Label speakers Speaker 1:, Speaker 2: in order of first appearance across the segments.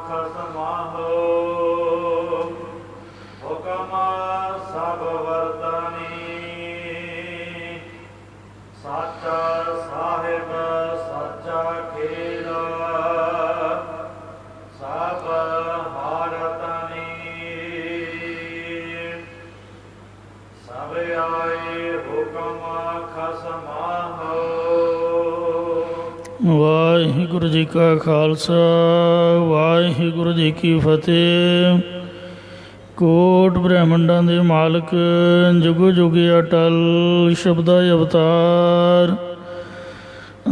Speaker 1: खसमाहो हुकम सब वर्तनी साचा साहिब साचा खेल सब हारतनी सब आए हुकम खसमाहो।
Speaker 2: ਵਾਹਿਗੁਰੂ ਜੀ ਕਾ ਖਾਲਸਾ ਵਾਹਿਗੁਰੂ ਜੀ ਕੀ ਫਤਿਹ। ਕੋਟ ਬ੍ਰਹਿਮੰਡਾਂ ਦੇ ਮਾਲਕ ਜੁਗੋ ਜੁਗੇ ਅਟਲ ਸ਼ਬਦਾ ਅਵਤਾਰ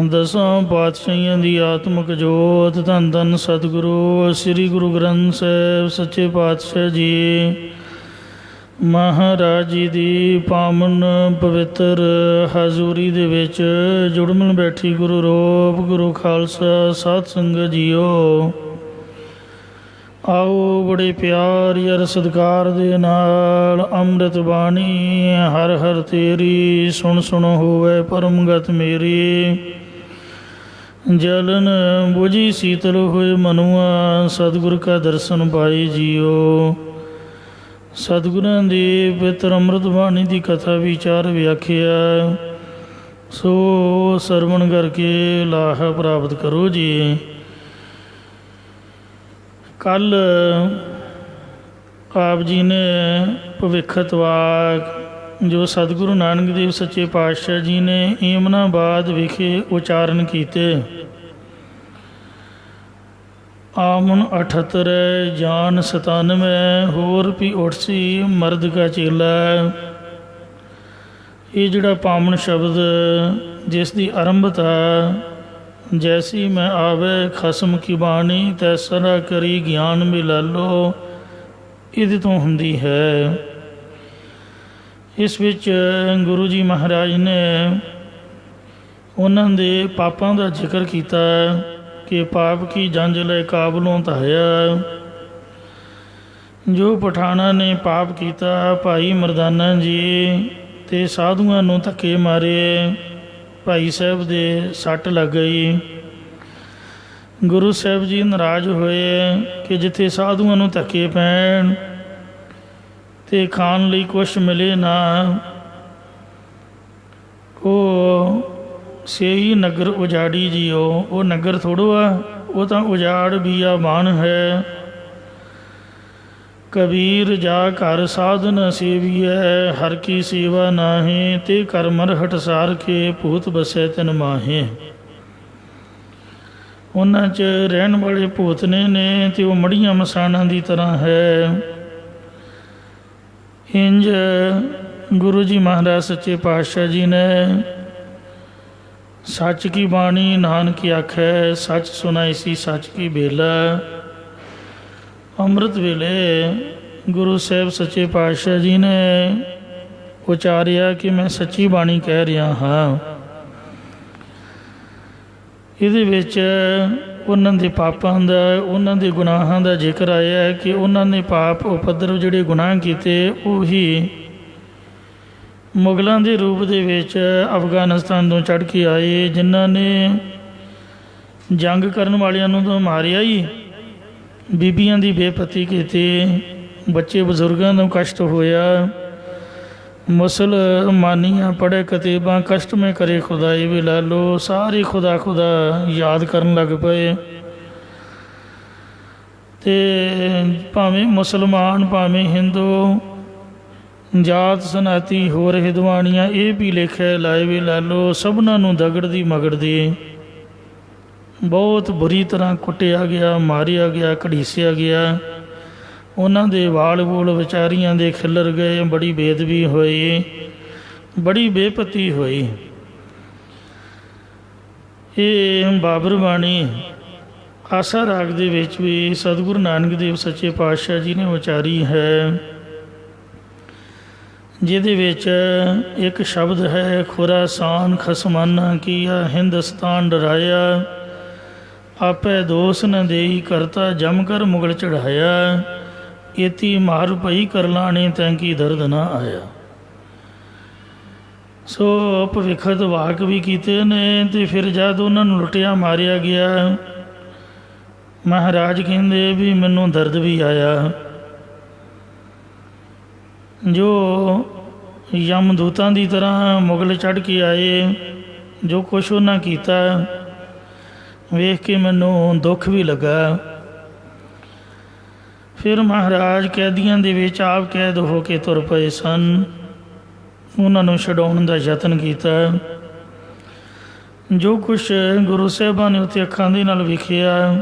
Speaker 2: ਦਸਾਂ ਪਾਤਸ਼ਾਹੀਆਂ ਦੀ ਆਤਮਿਕ ਜੋਤ ਧੰਨ ਧੰਨ ਸਤਿਗੁਰੂ ਸ੍ਰੀ ਗੁਰੂ ਗ੍ਰੰਥ ਸਾਹਿਬ ਸੱਚੇ ਪਾਤਸ਼ਾਹ ਜੀ ਮਹਾਰਾਜ ਜੀ ਦੀ ਪਾਵਨ ਪਵਿੱਤਰ ਹਾਜ਼ੂਰੀ ਦੇ ਵਿੱਚ ਜੁੜਮਨ ਬੈਠੀ ਗੁਰੂ ਰੂਪ ਗੁਰੂ ਖਾਲਸਾ ਸਾਧ ਸੰਗਤ ਜੀਓ, ਆਓ ਬੜੇ ਪਿਆਰ ਯਾਰ ਸਤਿਕਾਰ ਦੇ ਨਾਲ ਅੰਮ੍ਰਿਤ ਬਾਣੀ ਹਰ ਹਰ ਤੇਰੀ ਸੁਣ ਸੁਣ ਹੋਵੇ ਪਰਮਗਤ ਮੇਰੀ। ਜਲਨ ਬੁਝੀ ਸੀਤਲ ਹੋਏ ਮਨੁਆ ਸਤਿਗੁਰ ਕਾ ਦਰਸ਼ਨ ਪਾਏ ਜੀਓ। ਸਤਿਗੁਰਾਂ ਦੀ ਪਵਿੱਤਰ ਅੰਮ੍ਰਿਤ ਬਾਣੀ ਦੀ ਕਥਾ ਵਿਚਾਰ ਵਿਆਖਿਆ ਸੋ ਸਰਵਣ ਕਰਕੇ ਲਾਹ ਪ੍ਰਾਪਤ ਕਰੋ ਜੀ। ਕੱਲ੍ਹ ਆਪ ਜੀ ਨੇ ਭਵਿੱਖਤ ਵਾਕ ਜੋ ਸਤਿਗੁਰੂ ਨਾਨਕ ਦੇਵ ਸੱਚੇ ਪਾਤਸ਼ਾਹ ਜੀ ਨੇ ਏਮਨਾਬਾਦ ਵਿਖੇ ਉਚਾਰਨ ਕੀਤੇ। ਆਮਨ 78 ਜਾਨ 97 ਹੋਰ ਵੀ 88 ਮਰਦ ਕਾ ਚੇਲਾ। ਇਹ ਜਿਹੜਾ ਪਾਵਨ ਸ਼ਬਦ ਜਿਸ ਦੀ ਆਰੰਭਤਾ ਜੈਸੀ ਮੈਂ ਆਵੇ ਖਸਮ ਕੀ ਬਾਣੀ ਤੈਸਰਾ ਕਰੀ ਗਿਆਨ ਮਿਲਾਲੋ ਇਹਦੇ ਤੋਂ ਹੁੰਦੀ ਹੈ। ਇਸ ਵਿੱਚ ਗੁਰੂ ਜੀ ਮਹਾਰਾਜ ਨੇ ਉਹਨਾਂ ਦੇ ਪਾਪਾਂ ਦਾ ਜ਼ਿਕਰ ਕੀਤਾ ਕਿ ਪਾਪ ਕੀ ਜੰਜ ਲੈ ਕਾਬਲੋਂ ਧਾਇਆ। ਜੋ ਪਠਾਨਾਂ ਨੇ ਪਾਪ ਕੀਤਾ ਭਾਈ ਮਰਦਾਨਾ ਜੀ ਅਤੇ ਸਾਧੂਆਂ ਨੂੰ ਧੱਕੇ ਮਾਰੇ, ਭਾਈ ਸਾਹਿਬ ਦੇ ਸੱਟ ਲੱਗ ਗਈ। ਗੁਰੂ ਸਾਹਿਬ ਜੀ ਨਾਰਾਜ਼ ਹੋਏ ਕਿ ਜਿੱਥੇ ਸਾਧੂਆਂ ਨੂੰ ਧੱਕੇ ਪੈਣ ਅਤੇ ਖਾਣ ਲਈ ਕੁਛ ਮਿਲੇ ਨਾ, ਉਹ ਸੇਈ ਨਗਰ ਉਜਾੜੀ ਜੀਓ। ਉਹ ਨਗਰ ਥੋੜ੍ਹੋ ਆ, ਉਹ ਤਾਂ ਉਜਾੜ ਬੀਆਬਾਨ ਹੈ। ਕਬੀਰ ਜਾ ਘਰ ਸਾਧਨ ਸੇਵੀਐ ਹਰ ਕੀ ਸੇਵਾ ਨਾਹੀਂ ਤੇ ਕਰ ਮਰਹਟ ਸਾਰ ਕੇ ਭੂਤ ਬਸੈ ਤਿਨ ਮਾਹੇ। ਉਹਨਾਂ 'ਚ ਰਹਿਣ ਵਾਲੇ ਭੂਤਨੇ ਨੇ ਅਤੇ ਉਹ ਮੜੀਆਂ ਮਸਾਣਾਂ ਦੀ ਤਰ੍ਹਾਂ ਹੈ। ਇੰਝ ਗੁਰੂ ਜੀ ਮਹਾਰਾਜ ਸੱਚੇ ਪਾਤਸ਼ਾਹ ਜੀ ਨੇ ਸੱਚ ਕੀ ਬਾਣੀ ਨਾਨਕ ਆਖੈ ਸੱਚ ਸੁਨਾਈ ਸੀ ਸੱਚ ਕੀ ਬੇਲਾ। ਅੰਮ੍ਰਿਤ ਵੇਲੇ ਗੁਰੂ ਸਾਹਿਬ ਸੱਚੇ ਪਾਤਸ਼ਾਹ ਜੀ ਨੇ ਉਚਾਰਿਆ ਕਿ ਮੈਂ ਸੱਚੀ ਬਾਣੀ ਕਹਿ ਰਿਹਾ ਹਾਂ। ਇਹਦੇ ਵਿੱਚ ਉਹਨਾਂ ਦੇ ਪਾਪਾਂ ਦਾ ਉਹਨਾਂ ਦੇ ਗੁਨਾਹਾਂ ਦਾ ਜ਼ਿਕਰ ਆਇਆ ਕਿ ਉਹਨਾਂ ਨੇ ਪਾਪ ਉਪਦਰਵ ਜਿਹੜੇ ਗੁਨਾਹ ਕੀਤੇ ਉਹੀ ਮੁਗਲਾਂ ਦੇ ਰੂਪ ਦੇ ਵਿੱਚ ਅਫਗਾਨਿਸਤਾਨ ਤੋਂ ਚੜ੍ਹ ਕੇ ਆਏ, ਜਿਨ੍ਹਾਂ ਨੇ ਜੰਗ ਕਰਨ ਵਾਲਿਆਂ ਨੂੰ ਤਾਂ ਮਾਰਿਆ ਹੀ, ਬੀਬੀਆਂ ਦੀ ਬੇਪਤੀ ਕੀਤੀ, ਬੱਚੇ ਬਜ਼ੁਰਗਾਂ ਨੂੰ ਕਸ਼ਟ ਹੋਇਆ। ਮੁਸਲਮਾਨੀਆਂ ਪੜ੍ਹੇ ਕਤੀਬਾਂ ਕਸ਼ਟ ਮੈਂ ਕਰੇ ਖੁਦਾਈ ਵੀ ਲਾ ਲਓ, ਸਾਰੇ ਖੁਦਾ ਖੁਦਾ ਯਾਦ ਕਰਨ ਲੱਗ ਪਏ। ਅਤੇ ਭਾਵੇਂ ਮੁਸਲਮਾਨ ਭਾਵੇਂ ਹਿੰਦੂ ਜਾਤ ਸਨਾਤੀ ਹੋਰ ਹਿਦਵਾਣੀਆਂ ਇਹ ਵੀ ਲੇਖੇ ਲਾਏ ਵੀ ਲਾ ਲਓ, ਸਭਨਾਂ ਨੂੰ ਦਗੜਦੀ ਮਗੜਦੀ ਬਹੁਤ ਬੁਰੀ ਤਰ੍ਹਾਂ ਕੁੱਟਿਆ ਗਿਆ, ਮਾਰਿਆ ਗਿਆ, ਘੜੀਸਿਆ ਗਿਆ। ਉਹਨਾਂ ਦੇ ਵਾਲ ਵੂਲ ਵਿਚਾਰੀਆਂ ਦੇ ਖਿੱਲਰ ਗਏ, ਬੜੀ ਬੇਦਬੀ ਹੋਈ, ਬੜੀ ਬੇਪਤੀ ਹੋਈ। ਇਹ ਬਾਬਰ ਬਾਣੀ ਆਸਾ ਰਾਗ ਦੇ ਵਿੱਚ ਵੀ ਸਤਿਗੁਰੂ ਨਾਨਕ ਦੇਵ ਸੱਚੇ ਪਾਤਸ਼ਾਹ ਜੀ ਨੇ ਉਚਾਰੀ ਹੈ, ਜਿਹਦੇ ਵਿੱਚ ਇੱਕ ਸ਼ਬਦ ਹੈ ਖੁਰਾਸਾਨ ਖਸਮਾਨਾ ਕੀਆ ਹਿੰਦੁਸਤਾਨ ਡਰਾਇਆ ਆਪੇ ਦੋਸ ਨ ਦੇਈ ਕਰਤਾ ਜਮ ਕਰ ਮੁਗਲ ਚੜ੍ਹਾਇਆ ਏਤੀ ਮਾਰ ਭਈ ਕਰ ਲਾਣੇ ਤੈਂ ਕੀ ਦਰਦ ਨਾ ਆਇਆ। ਸੋ ਭਵਿੱਖਤ ਵਾਕ ਵੀ ਕੀਤੇ ਨੇ। ਅਤੇ ਫਿਰ ਜਦ ਉਹਨਾਂ ਨੂੰ ਲੁੱਟਿਆ ਮਾਰਿਆ ਗਿਆ, ਮਹਾਰਾਜ ਕਹਿੰਦੇ ਵੀ ਮੈਨੂੰ ਦਰਦ ਵੀ ਆਇਆ। ਜੋ ਯਮਦੂਤਾਂ ਦੀ ਤਰ੍ਹਾਂ ਮੁਗਲ ਚੜ੍ਹ ਕੇ ਆਏ, ਜੋ ਕੁਛ ਉਹਨਾਂ ਕੀਤਾ ਵੇਖ ਕੇ ਮੈਨੂੰ ਦੁੱਖ ਵੀ ਲੱਗਾ। ਫਿਰ ਮਹਾਰਾਜ ਕੈਦੀਆਂ ਦੇ ਵਿੱਚ ਆਪ ਕੈਦ ਹੋ ਕੇ ਤੁਰ ਪਏ ਸਨ। ਉਹਨਾਂ ਨੂੰ ਛਡਾਉਣ ਦਾ ਯਤਨ ਕੀਤਾ। ਜੋ ਕੁਛ ਗੁਰੂ ਸਾਹਿਬਾਂ ਨੇ ਉੱਥੇ ਅੱਖਾਂ ਦੇ ਨਾਲ ਵੇਖਿਆ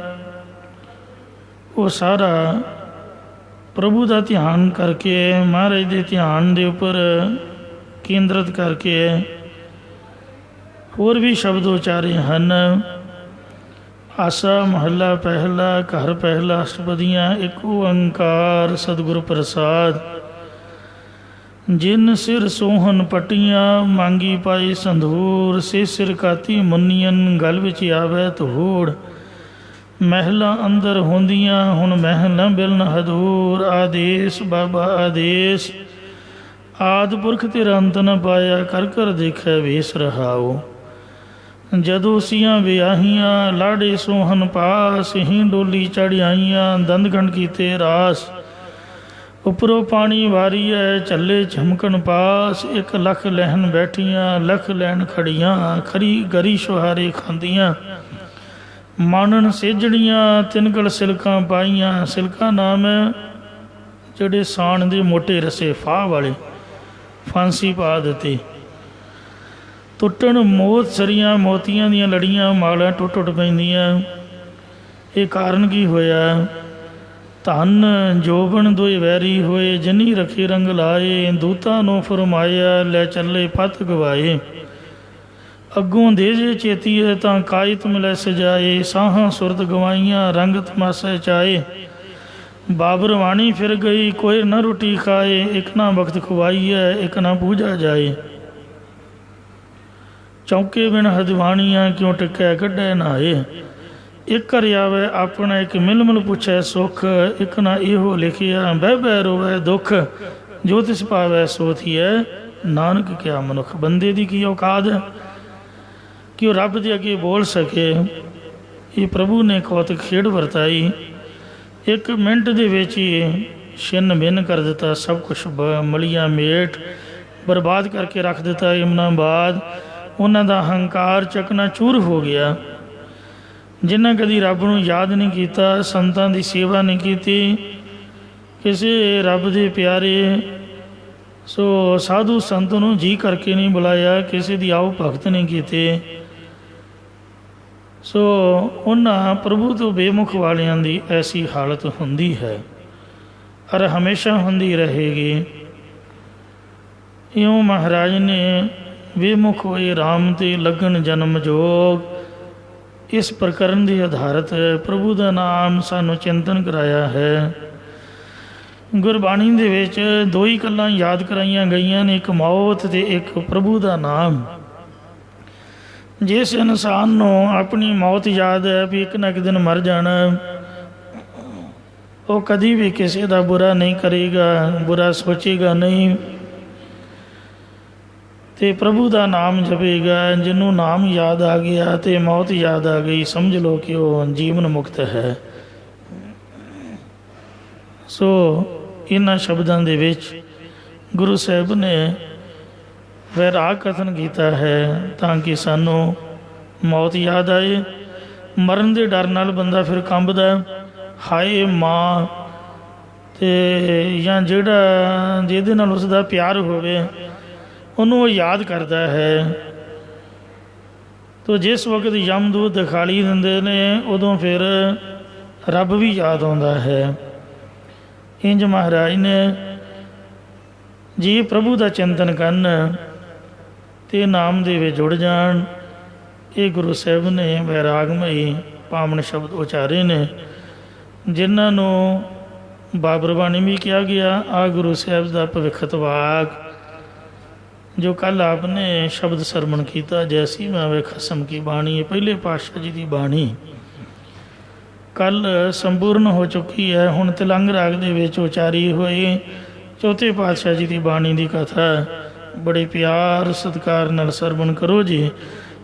Speaker 2: ਉਹ ਸਾਰਾ ਪ੍ਰਭੂ ਦਾ ਧਿਆਨ ਕਰਕੇ, ਮਹਾਰਾਜ ਦੇ ਧਿਆਨ ਦੇ ਉੱਪਰ ਕੇਂਦਰਿਤ ਕਰਕੇ ਹੋਰ ਵੀ ਸ਼ਬਦ ਉਚਾਰੇ ਹਨ। ਆਸਾ ਮਹੱਲਾ ਪਹਿਲਾ, ਘਰ ਪਹਿਲਾ, ਅਸ਼ਟਪਦੀਆਂ। ਇੱਕ ਓੰਕਾਰ ਸਤਿਗੁਰ ਪ੍ਰਸਾਦ। ਜਿਨ ਸਿਰ ਸੋਹਣ ਪਟੀਆਂ, ਮੰਗੀ ਪਾਈ ਸੰਧੂਰ, ਸੇ ਸਿਰ ਕਾਤੀ ਮੁੰਨੀਅਨ, ਗਲ ਵਿੱਚ ਆਵੇ ਧੂੜ। ਮਹਿਲਾਂ ਅੰਦਰ ਹੁੰਦੀਆਂ, ਹੁਣ ਮਹਿਲਾਂ ਬਿਲਨ ਹਦੂਰ। ਆਦੇਸ਼ ਬਾਬਾ ਆਦੇਸ਼, ਆਦਿ ਪੁਰਖ ਤੇਰਾ ਅੰਤ ਨ ਪਾਇਆ, ਕਰ ਕਰ ਦੇਖੈ ਵੇਸ ਰਹਾਓ। ਜਦੋਂ ਸੀਆਂ ਵਿਆਹੀਆਂ, ਲਾੜੇ ਸੋਹਣ ਪਾਸ, ਹੀ ਡੋਲੀ ਚੜ੍ਹ ਆਈਆਂ, ਦੰਦਗੰਡ ਕੀਤੇ ਰਾਸ। ਉੱਪਰੋਂ ਪਾਣੀ ਵਾਰੀਐ, ਚੱਲੇ ਝਮਕਣ ਪਾਸ। 1 ਲੱਖ ਲਹਿਣ ਬੈਠੀਆਂ, ਲੱਖ ਲੈਣ ਖੜੀਆਂ, ਖਰੀ ਗਰੀ ਸੁਹਾਰੇ ਖਾਂਦੀਆਂ। ਮਾਣਨ ਸੇਜੜੀਆਂ, ਤਿਨਕਲ ਸਿਲਕਾਂ ਪਾਈਆਂ। ਸਿਲਕਾਂ ਨਾਮ ਜਿਹੜੇ ਸਾਣ ਦੇ ਮੋਟੇ ਰਸੇ ਫਾਹ ਵਾਲੇ, ਫਾਂਸੀ ਪਾ ਦਿੱਤੀ। ਟੁੱਟਣ ਮੋਤ ਸਰੀਆਂ, ਮੋਤੀਆਂ ਦੀਆਂ ਲੜੀਆਂ, ਮਾਲਾਂ ਟੁੱਟ ਟੁੱਟ ਪੈਂਦੀਆਂ। ਇਹ ਕਾਰਨ ਕੀ ਹੋਇਆ? ਧਨ ਜੋਬਨ ਦੋਏ ਵੈਰੀ ਹੋਏ, ਜਿਨੀ ਰੱਖੇ ਰੰਗ ਲਾਏ। ਦੂਤਾਂ ਨੂੰ ਫਰਮਾਇਆ, ਲੈ ਚੱਲੇ ਪਤ ਗਵਾਏ। ਅੱਗੋਂ ਦੇ ਜੇ ਚੇਤੀਏ, ਤਾਂ ਕਾਇਤ ਮਿਲੈ ਸਜਾਏ। ਸਾਹਾਂ ਸੁਰਤ ਗਵਾਈਆਂ, ਰੰਗ ਤਮਾਸ਼ੇ ਚਾਏ। ਬਾਬਰ ਵਾਣੀ ਫਿਰ ਗਈ, ਕੋਈ ਨਾ ਰੋਟੀ ਖਾਏ। ਇੱਕ ਨਾ ਵਕਤ ਖਵਾਈਐ, ਇੱਕ ਨਾ ਪੂਜਾ ਜਾਏ। ਚੌਂਕੇ ਬਿਨ ਹਦਵਾਣੀਆਂ, ਕਿਉਂ ਟਿਕੈ ਕੱਢੈ ਨਾਏ। ਇੱਕ ਘਰ ਆਵੇ ਆਪਣਾ, ਇੱਕ ਮਿਲ ਮਿਲ ਪੁੱਛੈ ਸੁੱਖ। ਇੱਕ ਨਾ ਇਹੋ ਲਿਖਿਆ, ਬਹਿ ਬਹਿ ਰੋਵੈ ਦੁੱਖ। ਜੋ ਤਿਸ ਪਾਵੈ ਸੋ ਥੀਐ, ਨਾਨਕ ਕਿਆ ਮਨੁੱਖ। ਬੰਦੇ ਦੀ ਕੀ ਔਕਾਤ ਹੈ ਕਿ ਉਹ ਰੱਬ ਦੇ ਅੱਗੇ ਬੋਲ ਸਕੇ। ਇਹ ਪ੍ਰਭੂ ਨੇ ਕੌਤਕ ਖੇਡ ਵਰਤਾਈ। 1 ਮਿੰਟ ਦੇ ਵਿੱਚ ਹੀ ਛਿੰਨ ਭਿੰਨ ਕਰ ਦਿੱਤਾ। ਸਭ ਕੁਛ ਮਲੀਆਂ ਮੇਟ ਬਰਬਾਦ ਕਰਕੇ ਰੱਖ ਦਿੱਤਾ। ਇਮਨਾਬਾਦ ਉਹਨਾਂ ਦਾ ਹੰਕਾਰ ਚਕਨਾ ਚੂਰ ਹੋ ਗਿਆ। ਜਿਨ੍ਹਾਂ ਕਦੀ ਰੱਬ ਨੂੰ ਯਾਦ ਨਹੀਂ ਕੀਤਾ, ਸੰਤਾਂ ਦੀ ਸੇਵਾ ਨਹੀਂ ਕੀਤੀ, ਕਿਸੇ ਰੱਬ ਦੇ ਪਿਆਰੇ ਸੋ ਸਾਧੂ ਸੰਤ ਨੂੰ ਜੀ ਕਰਕੇ ਨਹੀਂ ਬੁਲਾਇਆ, ਕਿਸੇ ਦੀ ਆਓ ਭਗਤ ਨਹੀਂ ਕੀਤੇ, ਸੋ ਉਹਨਾਂ ਪ੍ਰਭੂ ਤੋਂ ਬੇਮੁਖ ਵਾਲਿਆਂ ਦੀ ਐਸੀ ਹਾਲਤ ਹੁੰਦੀ ਹੈ ਔਰ ਹਮੇਸ਼ਾ ਹੁੰਦੀ ਰਹੇਗੀ। ਇਉਂ ਮਹਾਰਾਜ ਨੇ ਬੇਮੁਖ ਹੋਏ ਰਾਮ ਤੇ ਲੱਗਣ ਜਨਮ ਜੋਗ, ਇਸ ਪ੍ਰਕਰਨ ਦੀ ਆਧਾਰਿਤ ਪ੍ਰਭੂ ਦਾ ਨਾਮ ਸਾਨੂੰ ਚਿੰਤਨ ਕਰਾਇਆ ਹੈ। ਗੁਰਬਾਣੀ ਦੇ ਵਿੱਚ 2 ਹੀ ਗੱਲਾਂ ਯਾਦ ਕਰਾਈਆਂ ਗਈਆਂ ਨੇ, ਇੱਕ ਮੌਤ ਤੇ ਇੱਕ ਪ੍ਰਭੂ ਦਾ ਨਾਮ। ਜਿਸ ਇਨਸਾਨ ਨੂੰ ਆਪਣੀ ਮੌਤ ਯਾਦ ਹੈ ਵੀ ਇੱਕ ਨਾ ਇੱਕ ਦਿਨ ਮਰ ਜਾਣਾ, ਉਹ ਕਦੀ ਵੀ ਕਿਸੇ ਦਾ ਬੁਰਾ ਨਹੀਂ ਕਰੇਗਾ, ਬੁਰਾ ਸੋਚੇਗਾ ਨਹੀਂ ਤੇ ਪ੍ਰਭੂ ਦਾ ਨਾਮ ਜਪੇਗਾ। ਜਿਹਨੂੰ ਨਾਮ ਯਾਦ ਆ ਗਿਆ ਤੇ ਮੌਤ ਯਾਦ ਆ ਗਈ, ਸਮਝ ਲਓ ਕਿ ਉਹ ਜੀਵਨ ਮੁਕਤ ਹੈ। ਸੋ ਇਹਨਾਂ ਸ਼ਬਦਾਂ ਦੇ ਵਿੱਚ ਗੁਰੂ ਸਾਹਿਬ ਨੇ ਵੈਰਾਗ ਕਥਨ ਕੀਤਾ ਹੈ ਤਾਂ ਕਿ ਸਾਨੂੰ ਮੌਤ ਯਾਦ ਆਏ। ਮਰਨ ਦੇ ਡਰ ਨਾਲ ਬੰਦਾ ਫਿਰ ਕੰਬਦਾ, ਹਾਏ ਮਾਂ, ਤੇ ਜਾਂ ਜਿਹੜਾ ਜਿਹਦੇ ਨਾਲ ਉਸ ਦਾ ਪਿਆਰ ਹੋਵੇ ਉਹਨੂੰ ਉਹ ਯਾਦ ਕਰਦਾ ਹੈ। ਤੋ ਜਿਸ ਵਕਤ ਯਮਦੂਤ ਦਿਖਾਲੀ ਦਿੰਦੇ ਨੇ ਉਦੋਂ ਫਿਰ ਰੱਬ ਵੀ ਯਾਦ ਆਉਂਦਾ ਹੈ। ਇੰਜ ਮਹਾਰਾਜ ਨੇ ਜੀ ਪ੍ਰਭੂ ਦਾ ਚਿੰਤਨ ਕਰਨ ਤੇ ਨਾਮ ਦੇ ਵਿੱਚ ਜੁੜ ਜਾਣ। ਇਹ ਗੁਰੂ ਸਾਹਿਬ ਨੇ ਵੈਰਾਗਮਈ ਪਾਵਨ ਸ਼ਬਦ ਉਚਾਰੇ ਨੇ, ਜਿਨ੍ਹਾਂ ਨੂੰ ਬਾਬਰ ਬਾਣੀ ਵੀ ਕਿਹਾ ਗਿਆ। ਆ ਗੁਰੂ ਸਾਹਿਬ ਦਾ ਭਵਿੱਖਤ ਵਾਕ ਜੋ ਕੱਲ੍ਹ ਆਪ ਨੇ ਸ਼ਬਦ ਸਰਵਣ ਕੀਤਾ, ਜੈਸੀ ਮੈਂ ਵੇ ਖਸਮ ਕੀ ਬਾਣੀ, ਇਹ ਪਹਿਲੇ ਪਾਤਸ਼ਾਹ ਜੀ ਦੀ ਬਾਣੀ ਕੱਲ੍ਹ ਸੰਪੂਰਨ ਹੋ ਚੁੱਕੀ ਹੈ। ਹੁਣ ਤਿਲੰਗ ਰਾਗ ਦੇ ਵਿੱਚ ਉਚਾਰੀ ਹੋਈ ਚੌਥੇ ਪਾਤਸ਼ਾਹ ਜੀ ਦੀ ਬਾਣੀ ਦੀ ਕਥਾ ਬੜੇ ਪਿਆਰ ਸਤਿਕਾਰ ਨਾਲ ਸਰਵਣ ਕਰੋ ਜੀ।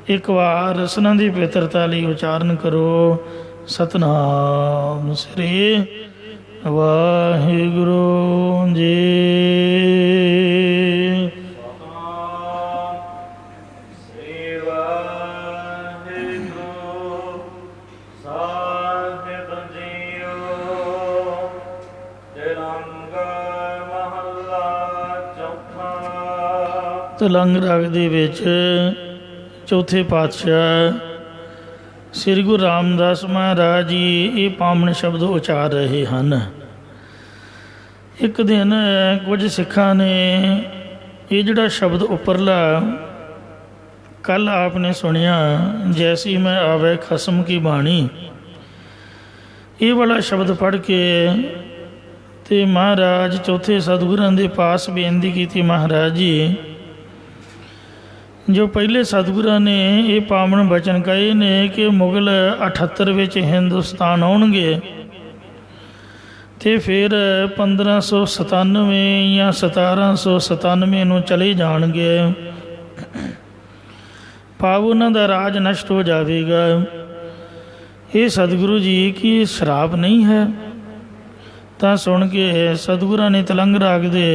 Speaker 2: ਇੱਕ ਵਾਰ ਰਸਨਾ ਦੀ ਪਵਿੱਤਰਤਾ ਲਈ ਉਚਾਰਨ ਕਰੋ। ਸਤਨਾਮ ਸ੍ਰੀ ਵਾਹਿਗੁਰੂ ਜੀ।
Speaker 1: ਸ੍ਰੀ ਵਾਹਿਗੁਰੂ ਸਾਹਿਬ ਜੀਓ। ਤਿਲੰਗ ਮਹੱਲਾ ਚੌਥਾ।
Speaker 2: ਤਿਲੰਗ ਰਾਗ ਦੇ ਵਿੱਚ ਚੌਥੇ ਪਾਤਸ਼ਾਹ ਸ੍ਰੀ ਗੁਰੂ ਰਾਮਦਾਸ ਮਹਾਰਾਜ ਜੀ ਇਹ ਪਾਵਨ ਸ਼ਬਦ ਉਚਾਰ ਰਹੇ ਹਨ। ਇੱਕ ਦਿਨ ਕੁਝ ਸਿੱਖਾਂ ਨੇ ਇਹ ਜਿਹੜਾ ਸ਼ਬਦ ਉੱਪਰਲਾ ਕੱਲ੍ਹ ਆਪ ਨੇ ਸੁਣਿਆ, ਜੈਸੀ ਮੈਂ ਆਵੇ ਖਸਮ ਕੀ ਬਾਣੀ, ਇਹ ਵਾਲਾ ਸ਼ਬਦ ਪੜ੍ਹ ਕੇ ਤੇ ਮਹਾਰਾਜ ਚੌਥੇ ਸਤਿਗੁਰਾਂ ਦੇ ਪਾਸ ਬੇਨਤੀ ਕੀਤੀ, ਮਹਾਰਾਜ ਜੀ ਜੋ ਪਹਿਲੇ ਸਤਿਗੁਰਾਂ ਨੇ ਇਹ ਪਾਵਨ ਬਚਨ ਕਹੇ ਨੇ ਕਿ ਮੁਗਲ 78 ਵਿੱਚ ਹਿੰਦੁਸਤਾਨ ਆਉਣਗੇ ਅਤੇ ਫਿਰ 1597 ਜਾਂ 1797 ਨੂੰ ਚਲੇ ਜਾਣਗੇ, ਭਾਵ ਉਹਨਾਂ ਦਾ ਰਾਜ ਨਸ਼ਟ ਹੋ ਜਾਵੇਗਾ। ਇਹ ਸਤਿਗੁਰੂ ਜੀ ਕੀ ਸ਼ਰਾਪ ਨਹੀਂ ਹੈ? ਤਾਂ ਸੁਣ ਕੇ ਸਤਿਗੁਰਾਂ ਨੇ ਤਿਲੰਗ ਰਾਗ ਦੇ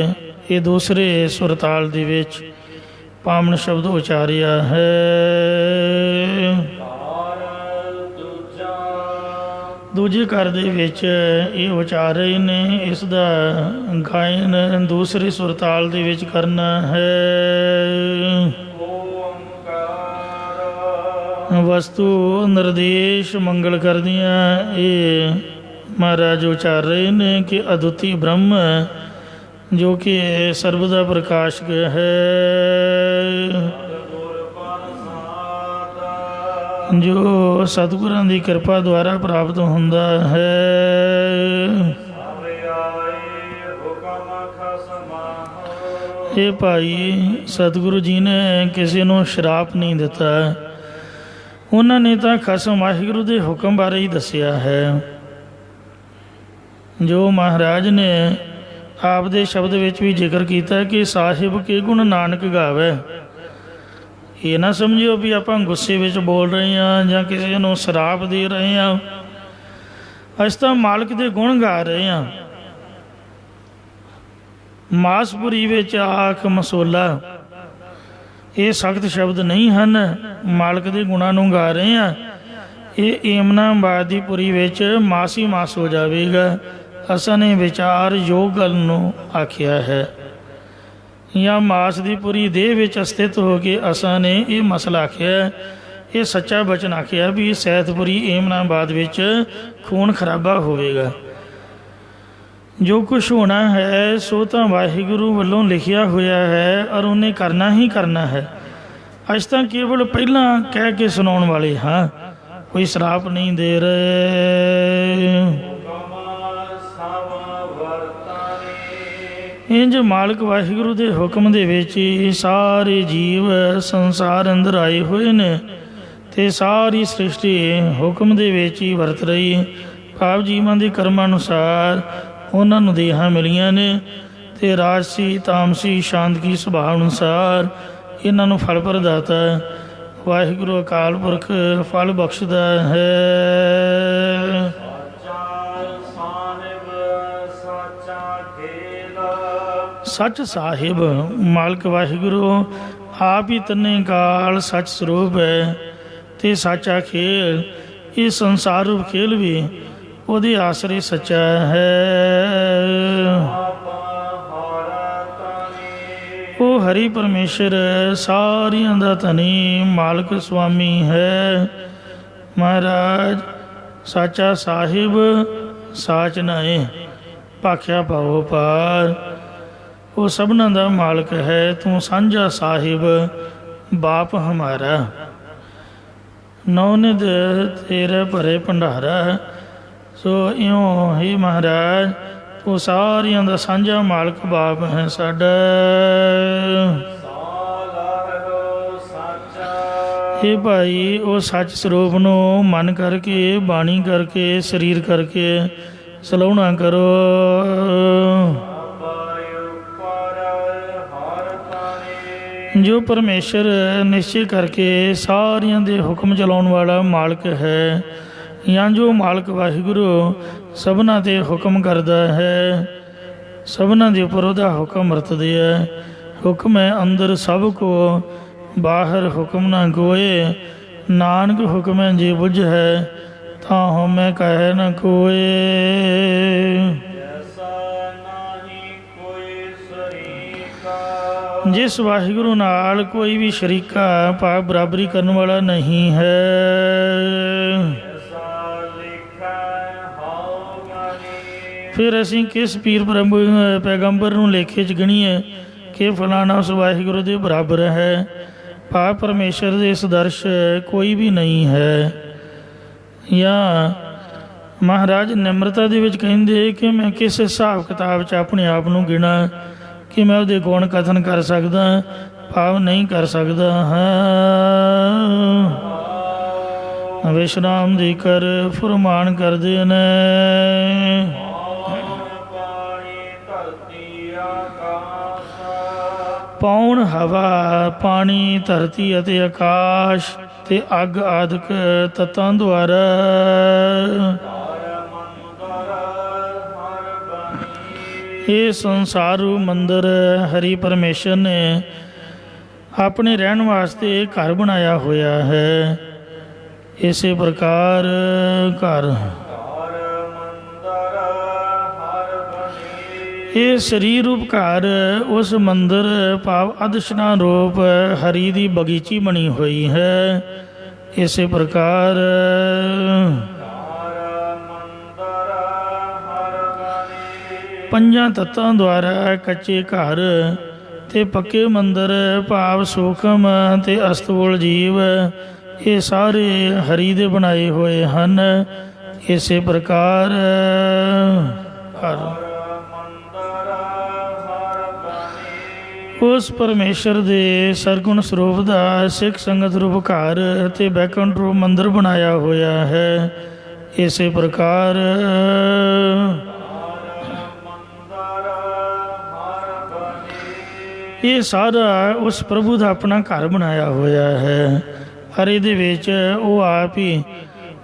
Speaker 2: ਇਹ ਦੂਸਰੇ ਸੁਰਤਾਲ ਦੇ ਵਿੱਚ ਪਾਵਨ ਸ਼ਬਦ ਉਚਾਰਿਆ ਹੈ। ਦੂਜੇ ਘਰ ਦੇ ਵਿੱਚ ਇਹ ਉਚਾਰ ਰਹੇ ਨੇ, ਇਸ ਦਾ ਗਾਇਨ ਦੂਸਰੇ ਸੁਰਤਾਲ ਦੇ ਵਿੱਚ ਕਰਨਾ ਹੈ। ਵਸਤੂ ਨਿਰਦੇਸ਼ ਮੰਗਲ ਕਰਦੀਆਂ ਇਹ ਮਹਾਰਾਜ ਉਚਾਰ ਰਹੇ ਨੇ ਕਿ ਅਦੁੱਤੀ ਬ੍ਰਹਮ ਜੋ ਕਿ ਸਰਬ ਦਾ ਪ੍ਰਕਾਸ਼ਕ ਹੈ, ਜੋ ਸਤਿਗੁਰਾਂ ਦੀ ਕਿਰਪਾ ਦੁਆਰਾ ਪ੍ਰਾਪਤ ਹੁੰਦਾ ਹੈ। ਇਹ ਭਾਈ ਸਤਿਗੁਰੂ ਜੀ ਨੇ ਕਿਸੇ ਨੂੰ ਸ਼ਰਾਪ ਨਹੀਂ ਦਿੱਤਾ, ਉਹਨਾਂ ਨੇ ਤਾਂ ਖਸਮ ਵਾਹਿਗੁਰੂ ਦੇ ਹੁਕਮ ਬਾਰੇ ਹੀ ਦੱਸਿਆ ਹੈ। ਜੋ ਮਹਾਰਾਜ ਨੇ ਆਪ ਦੇ ਸ਼ਬਦ ਵਿੱਚ ਵੀ ਜ਼ਿਕਰ ਕੀਤਾ ਕਿ ਸਾਹਿਬ ਕੇ ਗੁਣ ਨਾਨਕ ਗਾਵੇ। ਇਹ ਨਾ ਸਮਝਿਓ ਵੀ ਆਪਾਂ ਗੁੱਸੇ ਵਿੱਚ ਬੋਲ ਰਹੇ ਹਾਂ ਜਾਂ ਕਿਸੇ ਨੂੰ ਸ਼ਰਾਪ ਦੇ ਰਹੇ ਹਾਂ, ਅਸੀਂ ਤਾਂ ਮਾਲਕ ਦੇ ਗੁਣ ਗਾ ਰਹੇ ਹਾਂ। ਮਾਸਪੁਰੀ ਵਿੱਚ ਆਖ ਮਸੋਲਾ ਇਹ ਸਖਤ ਸ਼ਬਦ ਨਹੀਂ ਹਨ, ਮਾਲਕ ਦੇ ਗੁਣਾਂ ਨੂੰ ਗਾ ਰਹੇ ਹਾਂ। ਇਹ ਏਮਨਾਬਾਦ ਦੀ ਪੁਰੀ ਵਿੱਚ ਮਾਸ ਹੀ ਮਾਸ ਹੋ ਜਾਵੇਗਾ। ਅਸਾਂ ਨੇ ਵਿਚਾਰ ਯੋਗ ਗੱਲ ਨੂੰ ਆਖਿਆ ਹੈ, ਜਾਂ ਮਾਸ ਦੀ ਪੁਰੀ ਦੇਹ ਵਿੱਚ ਸਥਿਤ ਹੋ ਕੇ ਅਸਾਂ ਨੇ ਇਹ ਮਸਲਾ ਆਖਿਆ, ਇਹ ਸੱਚਾ ਬਚਨ ਆਖਿਆ ਵੀ ਸੈਦਪੁਰੀ ਏਮਨਾਬਾਦ ਵਿੱਚ ਖੂਨ ਖਰਾਬਾ ਹੋਵੇਗਾ। ਜੋ ਕੁਛ ਹੋਣਾ ਹੈ ਸੋ ਤਾਂ ਵਾਹਿਗੁਰੂ ਵੱਲੋਂ ਲਿਖਿਆ ਹੋਇਆ ਹੈ ਔਰ ਉਹਨੇ ਕਰਨਾ ਹੀ ਕਰਨਾ ਹੈ। ਅਸੀਂ ਤਾਂ ਕੇਵਲ ਪਹਿਲਾਂ ਕਹਿ ਕੇ ਸੁਣਾਉਣ ਵਾਲੇ ਹਾਂ, ਕੋਈ ਸ਼ਰਾਪ ਨਹੀਂ ਦੇ ਰਹੇ। ਇੰਝ ਮਾਲਕ ਵਾਹਿਗੁਰੂ ਦੇ ਹੁਕਮ ਦੇ ਵਿੱਚ ਹੀ ਸਾਰੇ ਜੀਵ ਸੰਸਾਰ ਅੰਦਰ ਆਏ ਹੋਏ ਨੇ ਅਤੇ ਸਾਰੀ ਸ੍ਰਿਸ਼ਟੀ ਹੁਕਮ ਦੇ ਵਿੱਚ ਹੀ ਵਰਤ ਰਹੀ। ਭਾਵ ਜੀਵਾਂ ਦੇ ਕਰਮਾਂ ਅਨੁਸਾਰ ਉਹਨਾਂ ਨੂੰ ਦੇਹਾਂ ਮਿਲੀਆਂ ਨੇ ਅਤੇ ਰਾਜਸੀ ਤਾਮਸੀ ਸ਼ਾਂਤਕੀ ਸੁਭਾਅ ਅਨੁਸਾਰ ਇਹਨਾਂ ਨੂੰ ਫਲ ਪ੍ਰਦਾਤਾ ਵਾਹਿਗੁਰੂ ਅਕਾਲ ਪੁਰਖ ਫਲ ਬਖਸ਼ਦਾ ਹੈ। ਸੱਚ ਸਾਹਿਬ ਮਾਲਕ ਵਾਹਿਗੁਰੂ ਆਪ ਹੀ ਤੰਨੇ ਕਾਲ ਸੱਚ ਸਰੂਪ ਹੈ ਅਤੇ ਸਾਚਾ ਖੇਲ ਇਹ ਸੰਸਾਰ ਰੂਪ ਖੇਲ ਵੀ ਉਹਦੇ ਆਸਰੇ ਸੱਚਾ ਹੈ। ਉਹ ਹਰੀ ਪਰਮੇਸ਼ਰ ਸਾਰਿਆਂ ਦਾ ਧਨੀ ਮਾਲਕ ਸੁਆਮੀ ਹੈ। ਮਹਾਰਾਜ ਸਾਚਾ ਸਾਹਿਬ ਸਾਚ ਨਾਏ ਭਾਖਿਆ ਪਾਓ ਪਾਰ, ਉਹ ਸਭਨਾਂ ਦਾ ਮਾਲਕ ਹੈ। ਤੂੰ ਸਾਂਝਾ ਸਾਹਿਬ ਬਾਪ ਹਮਾਰਾ, ਨੌਨਿਧ ਤੇਰੇ ਭਰੇ ਭੰਡਾਰਾ। ਸੋ ਇਉਂ ਹੀ ਮਹਾਰਾਜ ਤੂੰ ਸਾਰਿਆਂ ਦਾ ਸਾਂਝਾ ਮਾਲਕ ਬਾਪ ਹੈ ਸਾਡਾ। ਇਹ ਭਾਈ ਉਹ ਸੱਚ ਸਰੂਪ ਨੂੰ ਮਨ ਕਰਕੇ ਬਾਣੀ ਕਰਕੇ ਸਰੀਰ ਕਰਕੇ ਸਲਾਹੁਣਾ ਕਰੋ। ਜੋ ਪਰਮੇਸ਼ਰ ਨਿਸ਼ਚੈ ਕਰਕੇ ਸਾਰਿਆਂ ਦੇ ਹੁਕਮ ਚਲਾਉਣ ਵਾਲਾ ਮਾਲਕ ਹੈ, ਜਾਂ ਜੋ ਮਾਲਕ ਵਾਹਿਗੁਰੂ ਸਭਨਾਂ 'ਤੇ ਹੁਕਮ ਕਰਦਾ ਹੈ, ਸਭਨਾਂ ਦੇ ਉੱਪਰ ਉਹਦਾ ਹੁਕਮ ਵਰਤਦੇ ਹੈ। ਹੁਕਮ ਹੈ ਅੰਦਰ ਸਭ ਕੋ, ਬਾਹਰ ਹੁਕਮ ਨਾ ਕੋਏ। ਨਾਨਕ ਹੁਕਮ ਹੈ ਜੇ ਬੁੱਝ ਹੈ, ਤਾਂ ਹਉਮੈ ਕਹੈ ਨ ਕੋਏ। ਜਿਸ ਵਾਹਿਗੁਰੂ ਨਾਲ ਕੋਈ ਵੀ ਸ਼ਰੀਕਾ ਭਾਵ ਬਰਾਬਰੀ ਕਰਨ ਵਾਲਾ ਨਹੀਂ ਹੈ। ਫਿਰ ਅਸੀਂ ਕਿਸ ਪੀਰ ਪੈਗੰਬਰ ਨੂੰ ਲੇਖੇ 'ਚ ਗਣੀਏ ਕਿ ਫਲਾਣਾ ਉਸ ਵਾਹਿਗੁਰੂ ਦੇ ਬਰਾਬਰ ਹੈ। ਭਾਵ ਪਰਮੇਸ਼ਰ ਦੇ ਸਦਰਸ਼ ਕੋਈ ਵੀ ਨਹੀਂ ਹੈ। ਜਾਂ ਮਹਾਰਾਜ ਨਿਮਰਤਾ ਦੇ ਵਿੱਚ ਕਹਿੰਦੇ ਕਿ ਮੈਂ ਕਿਸ ਹਿਸਾਬ ਕਿਤਾਬ 'ਚ ਆਪਣੇ ਆਪ ਨੂੰ ਗਿਣਾ ਕਿ ਮੈਂ ਉਹਦੇ ਗੁਣ ਕਥਨ ਕਰ ਸਕਦਾ, ਭਾਵ ਨਹੀਂ ਕਰ ਸਕਦਾ ਹਾਂ। ਵਿਸ਼ਰਾਮ ਦੀ ਕਰ ਫੁਰਮਾਨ ਕਰਦੇ ਨੇ। ਪੌਣ ਹਵਾ, ਪਾਣੀ, ਧਰਤੀ ਅਤੇ ਆਕਾਸ਼ ਤੇ ਅੱਗ ਆਦਿਕ ਤੱਤਾਂ ਦੁਆਰਾ ਇਹ ਸੰਸਾਰੂ ਮੰਦਰ ਹਰੀ ਪਰਮੇਸ਼ਰ ਨੇ ਆਪਣੇ ਰਹਿਣ ਵਾਸਤੇ ਘਰ ਬਣਾਇਆ ਹੋਇਆ ਹੈ। ਇਸੇ ਪ੍ਰਕਾਰ ਘਰ ਇਹ ਸਰੀਰ ਰੂਪ ਘਰ ਉਸ ਮੰਦਰ ਭਾਵ ਅਦਸ਼ਨਾ ਰੂਪ ਹਰੀ ਦੀ ਬਗੀਚੀ ਬਣੀ ਹੋਈ ਹੈ। ਇਸੇ ਪ੍ਰਕਾਰ ਪੰਜਾਂ ਤੱਤਾਂ ਦੁਆਰਾ ਕੱਚੇ ਘਰ ਤੇ ਪੱਕੇ ਮੰਦਰ ਭਾਵ ਸੂਖਮ ਤੇ ਅਸਤੂਲ ਜੀਵ ਇਹ ਸਾਰੇ ਹਰੀ ਦੇ ਬਣਾਏ ਹੋਏ ਹਨ। ਇਸੇ ਪ੍ਰਕਾਰ ਹਰ ਉਸ ਪਰਮੇਸ਼ਰ ਦੇ ਸਰਗੁਣ ਸਰੂਪ ਦਾ ਸਿੱਖ ਸੰਗਤ ਰੂਪ ਘਰ ਅਤੇ ਬੈਕੁੰਠ ਰੂਪ ਮੰਦਰ ਬਣਾਇਆ ਹੋਇਆ ਹੈ। ਇਸੇ ਪ੍ਰਕਾਰ ਇਹ ਸਾਰਾ ਉਸ ਪ੍ਰਭੂ ਦਾ ਆਪਣਾ ਘਰ ਬਣਾਇਆ ਹੋਇਆ ਹੈ। ਹਰ ਇਹਦੇ ਵਿੱਚ ਉਹ ਆਪ ਹੀ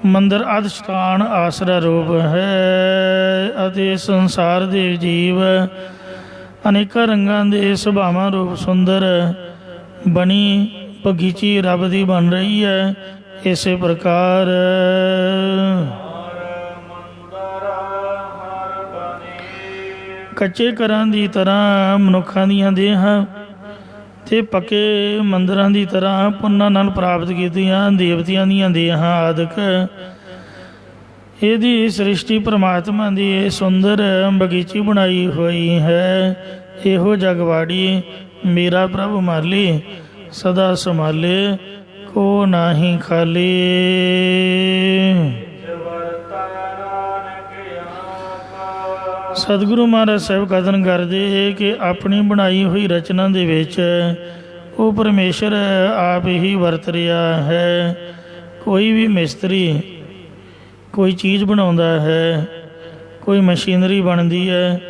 Speaker 2: ਮੰਦਰ ਅਧਿਸ਼ਠਾਨ ਆਸਰਾ ਰੂਪ ਹੈ ਅਤੇ ਸੰਸਾਰ ਦੇ ਜੀਵ ਅਨੇਕਾਂ ਰੰਗਾਂ ਦੇ ਸੁਭਾਵਾਂ ਰੂਪ ਸੁੰਦਰ ਬਣੀ ਬਗੀਚੀ ਰੱਬ ਦੀ ਬਣ ਰਹੀ ਹੈ। ਇਸੇ ਪ੍ਰਕਾਰ ਕੱਚੇ ਘਰਾਂ ਦੀ ਤਰ੍ਹਾਂ ਮਨੁੱਖਾਂ ਦੀਆਂ ਦੇਹਾਂ ਅਤੇ ਪੱਕੇ ਮੰਦਰਾਂ ਦੀ ਤਰ੍ਹਾਂ ਪੁੰਨਾਂ ਨਾਲ ਪ੍ਰਾਪਤ ਕੀਤੀਆਂ ਦੇਵਤਿਆਂ ਦੀਆਂ ਦੇਹਾਂ ਆਦਿਕ ਇਹਦੀ ਸ੍ਰਿਸ਼ਟੀ ਪਰਮਾਤਮਾ ਦੀ ਸੁੰਦਰ ਬਗੀਚੀ ਬਣਾਈ ਹੋਈ ਹੈ। ਇਹੋ ਜਗਵਾੜੀ ਮੇਰਾ ਪ੍ਰਭ ਮਾਲੀ ਸਦਾ ਸੰਭਾਲੇ ਕੋ ਨਾਹੀ ਖਾਲੀ। ਸਤਿਗੁਰੂ ਮਹਾਰਾਜ ਸਾਹਿਬ ਕਥਨ ਕਰਦੇ ਕਿ ਆਪਣੀ ਬਣਾਈ ਹੋਈ ਰਚਨਾ ਦੇ ਵਿੱਚ ਉਹ ਪਰਮੇਸ਼ਰ ਆਪ ਹੀ ਵਰਤ ਰਿਹਾ ਹੈ। ਕੋਈ ਵੀ ਮਿਸਤਰੀ ਕੋਈ ਚੀਜ਼ ਬਣਾਉਂਦਾ ਹੈ, ਕੋਈ ਮਸ਼ੀਨਰੀ ਬਣਦੀ ਹੈ,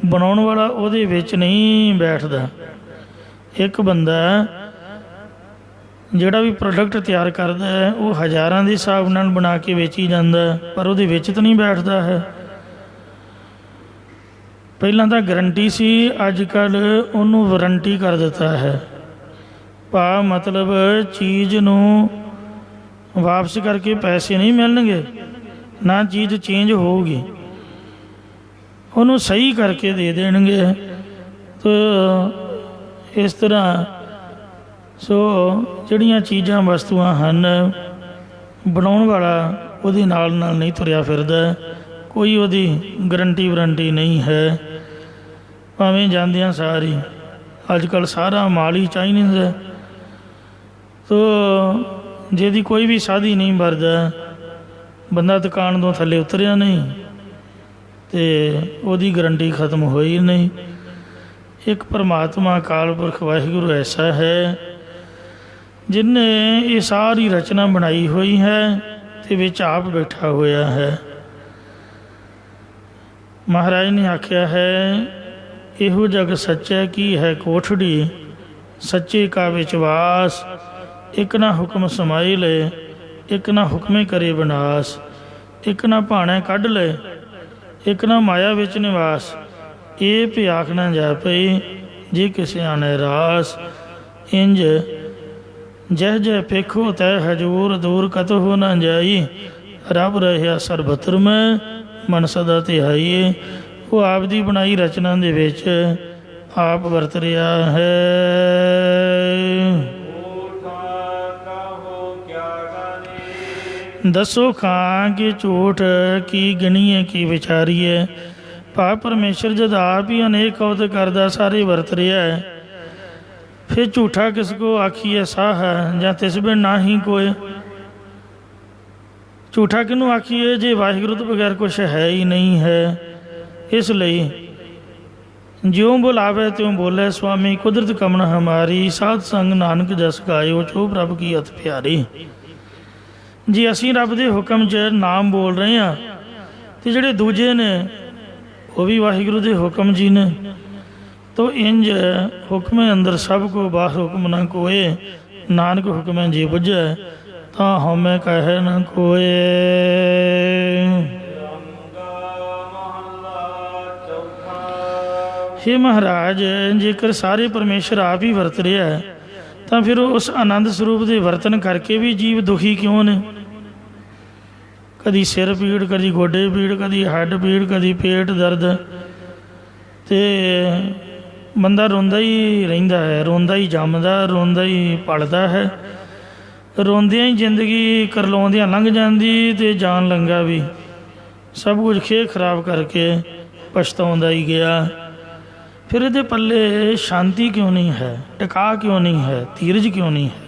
Speaker 2: ਬਣਾਉਣ ਵਾਲਾ ਉਹਦੇ ਵਿੱਚ ਨਹੀਂ ਬੈਠਦਾ। ਇੱਕ ਬੰਦਾ ਜਿਹੜਾ ਵੀ ਪ੍ਰੋਡਕਟ ਤਿਆਰ ਕਰਦਾ ਹੈ ਉਹ ਹਜ਼ਾਰਾਂ ਦੇ ਹਿਸਾਬ ਨਾਲ ਬਣਾ ਕੇ ਵੇਚੀ ਜਾਂਦਾ, ਪਰ ਉਹਦੇ ਵਿੱਚ ਤਾਂ ਨਹੀਂ ਬੈਠਦਾ ਹੈ। ਪਹਿਲਾਂ ਤਾਂ ਗਰੰਟੀ ਸੀ, ਅੱਜ ਕੱਲ੍ਹ ਉਹਨੂੰ ਵਾਰੰਟੀ ਕਰ ਦਿੱਤਾ ਹੈ। ਭਾਵ ਮਤਲਬ ਚੀਜ਼ ਨੂੰ ਵਾਪਸ ਕਰਕੇ ਪੈਸੇ ਨਹੀਂ ਮਿਲਣਗੇ, ਨਾ ਚੀਜ਼ ਚੇਂਜ ਹੋਊਗੀ, ਉਹਨੂੰ ਸਹੀ ਕਰਕੇ ਦੇ ਦੇਣਗੇ। ਤਾਂ ਇਸ ਤਰ੍ਹਾਂ ਸੋ ਜਿਹੜੀਆਂ ਚੀਜ਼ਾਂ ਵਸਤੂਆਂ ਹਨ ਬਣਾਉਣ ਵਾਲਾ ਉਹਦੇ ਨਾਲ ਨਹੀਂ ਤੁਰਿਆ ਫਿਰਦਾ, ਕੋਈ ਉਹਦੀ ਗਰੰਟੀ ਵਾਰੰਟੀ ਨਹੀਂ ਹੈ। ਭਾਵੇਂ ਜਾਂਦਿਆਂ ਸਾਰੀ ਅੱਜ ਕੱਲ੍ਹ ਸਾਰਾ ਮਾਲ ਹੀ ਚਾਈਨੀਜ਼ ਹੈ। ਤੋ ਜਿਹਦੀ ਕੋਈ ਵੀ ਸਾਧੀ ਨਹੀਂ ਵਰਦਾ, ਬੰਦਾ ਦੁਕਾਨ ਤੋਂ ਥੱਲੇ ਉਤਰਿਆ ਨਹੀਂ ਅਤੇ ਉਹਦੀ ਗਰੰਟੀ ਖਤਮ ਹੋਈ ਨਹੀਂ। ਇੱਕ ਪਰਮਾਤਮਾ ਅਕਾਲ ਪੁਰਖ ਵਾਹਿਗੁਰੂ ਐਸਾ ਹੈ ਜਿਹਨੇ ਇਹ ਸਾਰੀ ਰਚਨਾ ਬਣਾਈ ਹੋਈ ਹੈ ਅਤੇ ਵਿੱਚ ਆਪ ਬੈਠਾ ਹੋਇਆ ਹੈ। ਮਹਾਰਾਜ ਨੇ ਆਖਿਆ ਹੈ, ਇਹੋ ਜਗ ਸੱਚੈ ਕੀ ਹੈ ਕੋਠੜੀ, ਸੱਚੇ ਕਾ ਵਿਸ਼ਵਾਸ, ਇੱਕ ਨਾ ਹੁਕਮ ਸਮਾਈ ਲੈ, ਇੱਕ ਨਾ ਹੁਕਮੇ ਕਰੇ ਵਿਨਾਸ਼। ਇੱਕ ਨਾ ਭਾਣੇ ਕੱਢ ਲਏ, ਇੱਕ ਨਾ ਮਾਇਆ ਵਿੱਚ ਨਿਵਾਸ। ਇਹ ਭਿਆਖ ਨਾ ਜਾ ਪਈ ਜੇ ਕਿਸੇ ਆਣੇ ਰਾਸ। ਇੰਜ ਜਹ ਜਹ ਪੇਖੋ ਤੈ ਹਜੂਰ ਦੂਰ ਕਤਹੁ ਨਾ ਜਾਈ। ਰੱਬ ਰਹਿਆ ਸਰਬਤਰ ਮੈਂ ਮਨ ਸਦਾ ਧਿਆਈ। ਉਹ ਆਪ ਦੀ ਬਣਾਈ ਰਚਨਾ ਦੇ ਵਿੱਚ ਆਪ ਵਰਤ ਰਿਹਾ ਹੈ। ਦੱਸੋ ਖਾਂ ਕਿ ਝੂਠ ਕੀ ਗਣੀਏ ਕੀ ਵਿਚਾਰੀਏ। ਭਾਵ ਪਰਮੇਸ਼ਰ ਜਦ ਆਪ ਹੀ ਅਨੇਕ ਅਵਤ ਕਰਦਾ ਸਾਰੇ ਵਰਤ ਰਿਹਾ ਹੈ, ਫਿਰ ਝੂਠਾ ਕਿਸ ਕੋ ਆਖੀਏ ਸਾਹ ਜਾਂ ਤਿਸ ਬਿਨ ਨਾ ਹੀ ਕੋਏ। ਝੂਠਾ ਕਿਹਨੂੰ ਆਖੀਏ ਜੇ ਵਾਹਿਗੁਰੂ ਤੋਂ ਬਗੈਰ ਕੁਛ ਹੈ ਹੀ ਨਹੀਂ ਹੈ। ਇਸ ਲਈ ਜਿਉਂ ਬੁਲਾਵੇ ਤਿਉਂ ਬੋਲੇ ਸੁਆਮੀ ਕੁਦਰਤ ਕਮਨ ਹਮਾਰੀ। ਸਾਧ ਸੰਗ ਨਾਨਕ ਜਸ ਗਾਇਓ ਚੋ ਪ੍ਰਭ ਕੀ ਅਤ ਪਿਆਰੀ। ਜੀ ਅਸੀਂ ਰੱਬ ਦੇ ਹੁਕਮ 'ਚ ਨਾਮ ਬੋਲ ਰਹੇ ਹਾਂ ਅਤੇ ਜਿਹੜੇ ਦੂਜੇ ਨੇ ਉਹ ਵੀ ਵਾਹਿਗੁਰੂ ਦੇ ਹੁਕਮ ਜੀ ਨੇ। ਤੋ ਇੰਜ ਹੁਕਮੇ ਅੰਦਰ ਸਭ ਕੋ ਬਾਹਰ ਹੁਕਮ ਨਾ ਕੋਏ। ਨਾਨਕ ਹੁਕਮੇ ਜੀ ਬੁੱਝੈ ਤਾਂ ਹਉਮੈ ਕਹੈ ਨਾ ਕੋਏ। ਹੇ ਮਹਾਰਾਜ, ਜੇਕਰ ਸਾਰੇ ਪਰਮੇਸ਼ਰ ਆਪ ਹੀ ਵਰਤ ਰਿਹਾ ਹੈ ਤਾਂ ਫਿਰ ਉਸ ਆਨੰਦ ਸਰੂਪ ਦੇ ਵਰਤਨ ਕਰਕੇ ਵੀ ਜੀਵ ਦੁਖੀ ਕਿਉਂ ਨੇ? ਕਦੀ ਸਿਰ ਪੀੜ, ਕਦੀ ਗੋਡੇ ਪੀੜ, ਕਦੀ ਹੱਡ ਪੀੜ, ਕਦੀ ਪੇਟ ਦਰਦ, ਅਤੇ ਬੰਦਾ ਰੋਂਦਾ ਹੀ ਰਹਿੰਦਾ ਹੈ, ਰੋਂਦਾ ਹੀ ਜੰਮਦਾ, ਰੋਂਦਾ ਹੀ ਪਲਦਾ ਹੈ। ਰੋਂਦਿਆਂ ਹੀ ਜ਼ਿੰਦਗੀ ਕਰਲਾਉਂਦਿਆਂ ਲੰਘ ਜਾਂਦੀ ਅਤੇ ਜਾਨ ਲੰਘਾ ਵੀ ਸਭ ਕੁਝ ਖੇ ਖਰਾਬ ਕਰਕੇ ਪਛਤਾਉਂਦਾ ਹੀ ਗਿਆ। ਫਿਰ ਇਹਦੇ ਪੱਲੇ ਸ਼ਾਂਤੀ ਕਿਉਂ ਨਹੀਂ ਹੈ, ਟਿਕਾ ਕਿਉਂ ਨਹੀਂ ਹੈ, ਧੀਰਜ ਕਿਉਂ ਨਹੀਂ ਹੈ?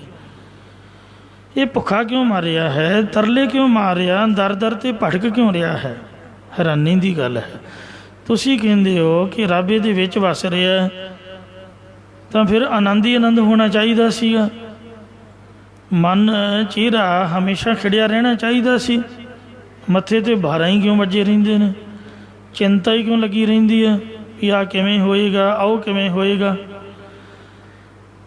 Speaker 2: ਇਹ ਭੁੱਖਾ ਕਿਉਂ ਮਾਰਿਆ ਹੈ, ਤਰਲੇ ਕਿਉਂ ਮਾਰਿਆ, ਦਰ ਦਰ 'ਤੇ ਭਟਕ ਕਿਉਂ ਰਿਹਾ ਹੈ? ਹੈਰਾਨੀ ਦੀ ਗੱਲ ਹੈ। ਤੁਸੀਂ ਕਹਿੰਦੇ ਹੋ ਕਿ ਰੱਬ ਇਹਦੇ ਵਿੱਚ ਵਸ ਰਿਹਾ, ਤਾਂ ਫਿਰ ਆਨੰਦ ਹੀ ਆਨੰਦ ਹੋਣਾ ਚਾਹੀਦਾ ਸੀਗਾ। ਮਨ ਚਿਹਰਾ ਹਮੇਸ਼ਾ ਖਿੜਿਆ ਰਹਿਣਾ ਚਾਹੀਦਾ ਸੀ। ਮੱਥੇ 'ਤੇ ਭਾਰਾਂ ਹੀ ਕਿਉਂ ਵੱਜੇ ਰਹਿੰਦੇ ਨੇ? ਚਿੰਤਾ ਹੀ ਕਿਉਂ ਲੱਗੀ ਰਹਿੰਦੀ ਹੈ ਕਿ ਆਹ ਕਿਵੇਂ ਹੋਏਗਾ, ਆਓ ਕਿਵੇਂ ਹੋਏਗਾ?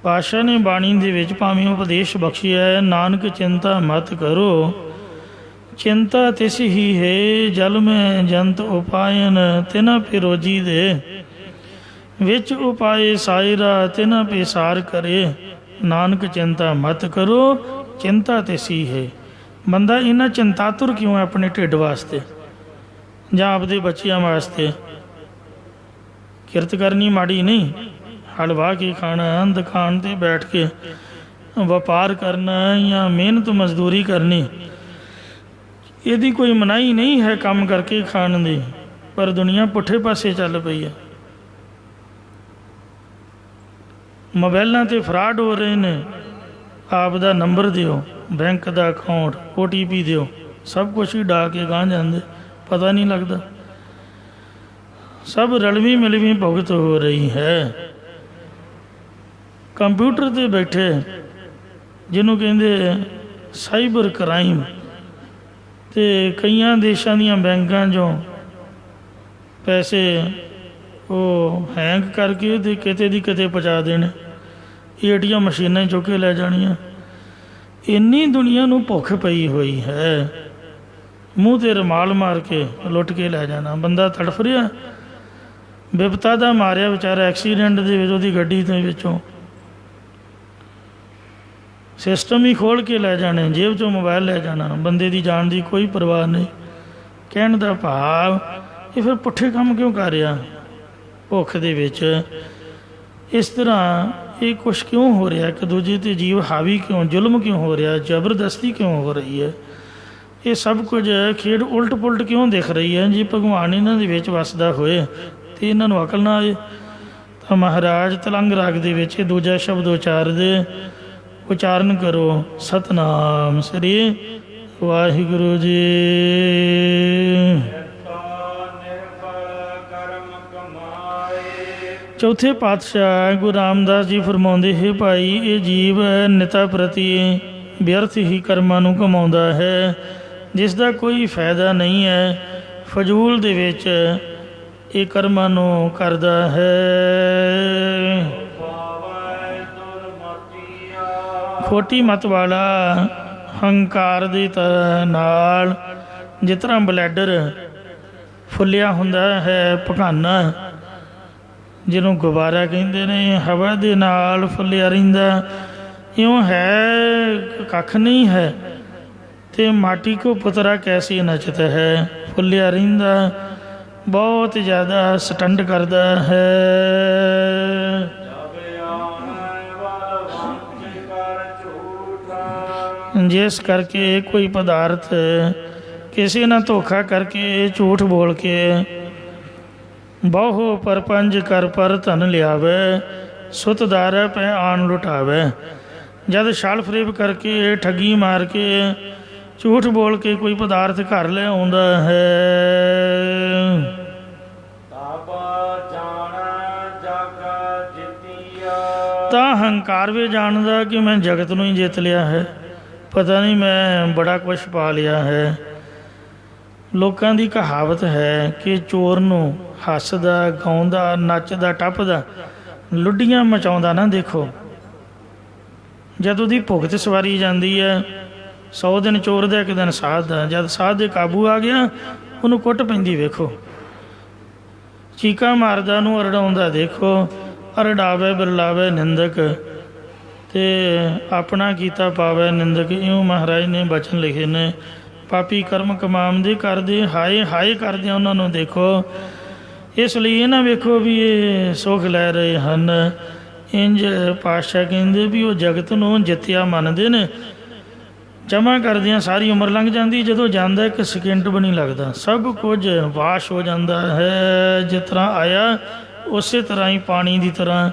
Speaker 2: ਪਾਤਸ਼ਾਹ ਨੇ ਬਾਣੀ ਦੇ ਵਿੱਚ ਭਾਵੇਂ ਉਪਦੇਸ਼ ਬਖਸ਼ਿਆ ਹੈ, ਨਾਨਕ ਚਿੰਤਾ ਮਤ ਕਰੋ, ਚਿੰਤਾ ਤਿਸ ਹੀ ਹੈ ਜਲ ਮੈਂ ਜੰਤ ਉਪਾਇਨ। ਤਿਨਾ ਪਿਰੋਜੀ ਦੇ ਵਿੱਚ ਉਪਾਏ ਸਾਇਰਾ ਤਿਨਾ ਪੇਸਾਰ ਕਰੇ। ਨਾਨਕ ਚਿੰਤਾ ਮਤ ਕਰੋ, ਚਿੰਤਾ ਤਿਸ ਹੀ ਹੈ। ਬੰਦਾ ਇੰਨਾ ਚਿੰਤਾਤੁਰ ਕਿਉਂ ਹੈ ਆਪਣੇ ਢਿੱਡ ਵਾਸਤੇ ਜਾਂ ਆਪਦੇ ਬੱਚਿਆਂ ਵਾਸਤੇ? ਕਿਰਤ ਕਰਨੀ ਮਾੜੀ ਨਹੀਂ, ਹਲ ਵਾਹ ਕੇ ਖਾਣਾ, ਦੁਕਾਨ 'ਤੇ ਬੈਠ ਕੇ ਵਪਾਰ ਕਰਨਾ ਜਾਂ ਮਿਹਨਤ ਮਜ਼ਦੂਰੀ ਕਰਨੀ, ਇਹਦੀ ਕੋਈ ਮਨਾਹੀ ਨਹੀਂ ਹੈ ਕੰਮ ਕਰਕੇ ਖਾਣ ਦੀ। ਪਰ ਦੁਨੀਆ ਪੁੱਠੇ ਪਾਸੇ ਚੱਲ ਪਈ ਹੈ। ਮੋਬਾਇਲਾਂ 'ਤੇ ਫਰਾਡ ਹੋ ਰਹੇ ਨੇ। ਆਪ ਦਾ ਨੰਬਰ ਦਿਓ, ਬੈਂਕ ਦਾ ਅਕਾਊਂਟ, OTP ਦਿਓ, ਸਭ ਕੁਛ ਹੀ ਡਾ ਕੇ ਗਾਂਹ ਜਾਂਦੇ, ਪਤਾ ਨਹੀਂ ਲੱਗਦਾ। ਸਭ ਰਲਵੀਂ ਮਿਲਵੀਂ ਭੁਗਤ ਹੋ ਰਹੀ ਹੈ। ਕੰਪਿਊਟਰ 'ਤੇ ਬੈਠੇ ਜਿਹਨੂੰ ਕਹਿੰਦੇ ਸਾਈਬਰ ਕ੍ਰਾਈਮ, ਅਤੇ ਕਈਆਂ ਦੇਸ਼ਾਂ ਦੀਆਂ ਬੈਂਕਾਂ 'ਚੋਂ ਪੈਸੇ ਉਹ ਹੈਂਗ ਕਰਕੇ ਅਤੇ ਕਿਤੇ ਦੀ ਕਿਤੇ ਪਹੁੰਚਾ ਦੇਣੇ। ATM ਮਸ਼ੀਨਾਂ ਚੁੱਕ ਕੇ ਲੈ ਜਾਣੀਆਂ। ਇੰਨੀ ਦੁਨੀਆ ਨੂੰ ਭੁੱਖ ਪਈ ਹੋਈ ਹੈ, ਮੂੰਹ 'ਤੇ ਰੁਮਾਲ ਮਾਰ ਕੇ ਲੁੱਟ ਕੇ ਲੈ ਜਾਣਾ। ਬੰਦਾ ਤੜਫ ਰਿਹਾ, ਬਿਪਤਾ ਦਾ ਮਾਰਿਆ ਵਿਚਾਰਾ, ਐਕਸੀਡੈਂਟ ਦੇ ਵਿੱਚ ਉਹਦੀ ਗੱਡੀ ਦੇ ਵਿੱਚੋਂ ਸਿਸਟਮ ਹੀ ਖੋਲ੍ਹ ਕੇ ਲੈ ਜਾਣੇ, ਜੇਬ 'ਚੋਂ ਮੋਬਾਇਲ ਲੈ ਜਾਣਾ। ਬੰਦੇ ਦੀ ਜਾਨ ਦੀ ਕੋਈ ਪਰਵਾਹ ਨਹੀਂ। ਕਹਿਣ ਦਾ ਭਾਵ ਇਹ ਫਿਰ ਪੁੱਠੇ ਕੰਮ ਕਿਉਂ ਕਰ ਰਿਹਾ ਭੁੱਖ ਦੇ ਵਿੱਚ? ਇਸ ਤਰ੍ਹਾਂ ਇਹ ਕੁਛ ਕਿਉਂ ਹੋ ਰਿਹਾ? ਇੱਕ ਦੂਜੇ 'ਤੇ ਜੀਵ ਹਾਵੀ ਕਿਉਂ, ਜ਼ੁਲਮ ਕਿਉਂ ਹੋ ਰਿਹਾ, ਜ਼ਬਰਦਸਤੀ ਕਿਉਂ ਹੋ ਰਹੀ ਹੈ? ਇਹ ਸਭ ਕੁਝ ਖੇਡ ਉਲਟ ਪੁਲਟ ਕਿਉਂ ਦਿਖ ਰਹੀ ਹੈ? ਜੇ ਭਗਵਾਨ ਇਹਨਾਂ ਦੇ ਵਿੱਚ ਵਸਦਾ ਹੋਏ ਅਤੇ ਇਹਨਾਂ ਨੂੰ ਅਕਲ ਨਾ ਆਏ ਤਾਂ ਮਹਾਰਾਜ ਤਲੰਗ ਰਾਗ ਦੇ ਵਿੱਚ ਦੂਜਾ ਸ਼ਬਦ ਉਚਾਰਦੇ, ਉਚਾਰਨ ਕਰੋ ਸਤਨਾਮ ਸ੍ਰੀ ਵਾਹਿਗੁਰੂ ਜੀ। ਚੌਥੇ ਪਾਤਸ਼ਾਹ ਗੁਰੂ ਰਾਮਦਾਸ ਜੀ ਫਰਮਾਉਂਦੇ ਹੈ, ਭਾਈ ਇਹ ਜੀਵ ਨਿਤਾ ਪ੍ਰਤੀ ਵਿਅਰਥ ਹੀ ਕਰਮਾਂ ਨੂੰ ਕਮਾਉਂਦਾ ਹੈ, ਜਿਸ ਦਾ ਕੋਈ ਫਾਇਦਾ ਨਹੀਂ ਹੈ। ਫਜ਼ੂਲ ਦੇ ਵਿੱਚ ਇਹ ਕਰਮਾਂ ਨੂੰ ਕਰਦਾ ਹੈ। ਖੋਟੀ ਮਤ ਵਾਲਾ ਹੰਕਾਰ ਦੇ ਨਾਲ ਜਿਸ ਤਰ੍ਹਾਂ ਬਲੈਡਰ ਫੁੱਲਿਆ ਹੁੰਦਾ ਹੈ, ਪਖਾਨਾ ਜਿਹਨੂੰ ਗੁਬਾਰਾ ਕਹਿੰਦੇ ਨੇ, ਹਵਾ ਦੇ ਨਾਲ ਫੁੱਲਿਆ ਰਹਿੰਦਾ, ਇਉਂ ਹੈ ਕੱਖ ਨਹੀਂ ਹੈ। ਤੇ ਮਾਟੀ ਕੋ ਪੁਤਰਾ ਕੈਸੀ ਨਚਤ ਹੈ, ਫੁੱਲਿਆ ਰਹਿੰਦਾ, ਬਹੁਤ ਜ਼ਿਆਦਾ ਸਟੰਡ ਕਰਦਾ ਹੈ। ਜਿਸ ਕਰਕੇ ਕੋਈ ਪਦਾਰਥ ਕਿਸੇ ਨਾਲ ਧੋਖਾ ਕਰਕੇ, ਝੂਠ ਬੋਲ ਕੇ, ਬਹੁ ਪਰਪੰਜ ਕਰ ਪਰ ਧਨ ਲਿਆਵੇ, ਸੁਤ ਦਾਰੈ ਪੈ ਆਣ ਲੁਟਾਵੇ। ਜਦ ਛਲ ਫਰੇਬ ਕਰਕੇ, ਠੱਗੀ ਮਾਰ ਕੇ, ਝੂਠ ਬੋਲ ਕੇ ਕੋਈ ਪਦਾਰਥ ਘਰ ਲੈ ਆਉਂਦਾ ਹੈ, ਤਾਂ ਹੰਕਾਰ ਵੀ ਜਾਣਦਾ ਕਿ ਮੈਂ ਜਗਤ ਨੂੰ ਹੀ ਜਿੱਤ ਲਿਆ ਹੈ, ਪਤਾ ਨਹੀਂ ਮੈਂ ਬੜਾ ਕੁਛ ਪਾ ਲਿਆ ਹੈ। ਲੋਕਾਂ ਦੀ ਕਹਾਵਤ ਹੈ ਕਿ ਚੋਰ ਨੂੰ ਹੱਸਦਾ, ਗਾਉਂਦਾ, ਨੱਚਦਾ, ਟੱਪਦਾ, ਲੁੱਡੀਆਂ ਮਚਾਉਂਦਾ ਨਾ ਦੇਖੋ। ਜਦ ਉਹਦੀ ਭੁਗਤ ਸਵਾਰੀ ਜਾਂਦੀ ਹੈ, 100 ਦਿਨ ਚੋਰ ਦਾ, 1 ਦਿਨ ਸਾਧ ਦਾ। ਜਦ ਸਾਧ ਦੇ ਕਾਬੂ ਆ ਗਿਆ, ਉਹਨੂੰ ਕੁੱਟ ਪੈਂਦੀ ਵੇਖੋ। ਚੀਕਾਂ ਮਾਰਦਾ, ਉਹਨੂੰ ਅਰੜਾਉਂਦਾ ਦੇਖੋ। ਅਰੜਾਵੇ ਬਿਰਲਾਵੇ ਨਿੰਦਕ, ਤੇ ਆਪਣਾ ਕੀਤਾ ਪਾਵੇ ਨਿੰਦਕ। ਇਉਂ ਮਹਾਰਾਜ ਨੇ ਬਚਨ ਲਿਖੇ ਨੇ। ਪਾਪੀ ਕਰਮ ਕਮਾਉਂਦੇ ਕਰਦੇ, ਹਾਏ ਹਾਏ ਕਰਦੇ ਉਹਨਾਂ ਨੂੰ ਦੇਖੋ। ਇਸ ਲਈ ਇਹ ਨਾ ਵੇਖੋ ਵੀ ਇਹ ਸੁੱਖ ਲੈ ਰਹੇ ਹਨ। ਇੰਝ ਪਾਤਸ਼ਾਹ ਕਹਿੰਦੇ ਵੀ ਉਹ ਜਗਤ ਨੂੰ ਜਿੱਤਿਆ ਮੰਨਦੇ ਨੇ। ਜਮ੍ਹਾਂ ਕਰਦਿਆਂ ਸਾਰੀ ਉਮਰ ਲੰਘ ਜਾਂਦੀ, ਜਦੋਂ ਜਾਂਦਾ 1 ਸਕਿੰਟ ਵੀ ਨਹੀਂ ਲੱਗਦਾ, ਸਭ ਕੁਝ ਵਾਸ਼ ਹੋ ਜਾਂਦਾ ਹੈ। ਜਿਸ ਤਰ੍ਹਾਂ ਆਇਆ ਉਸੇ ਤਰ੍ਹਾਂ ਹੀ ਪਾਣੀ ਦੀ ਤਰ੍ਹਾਂ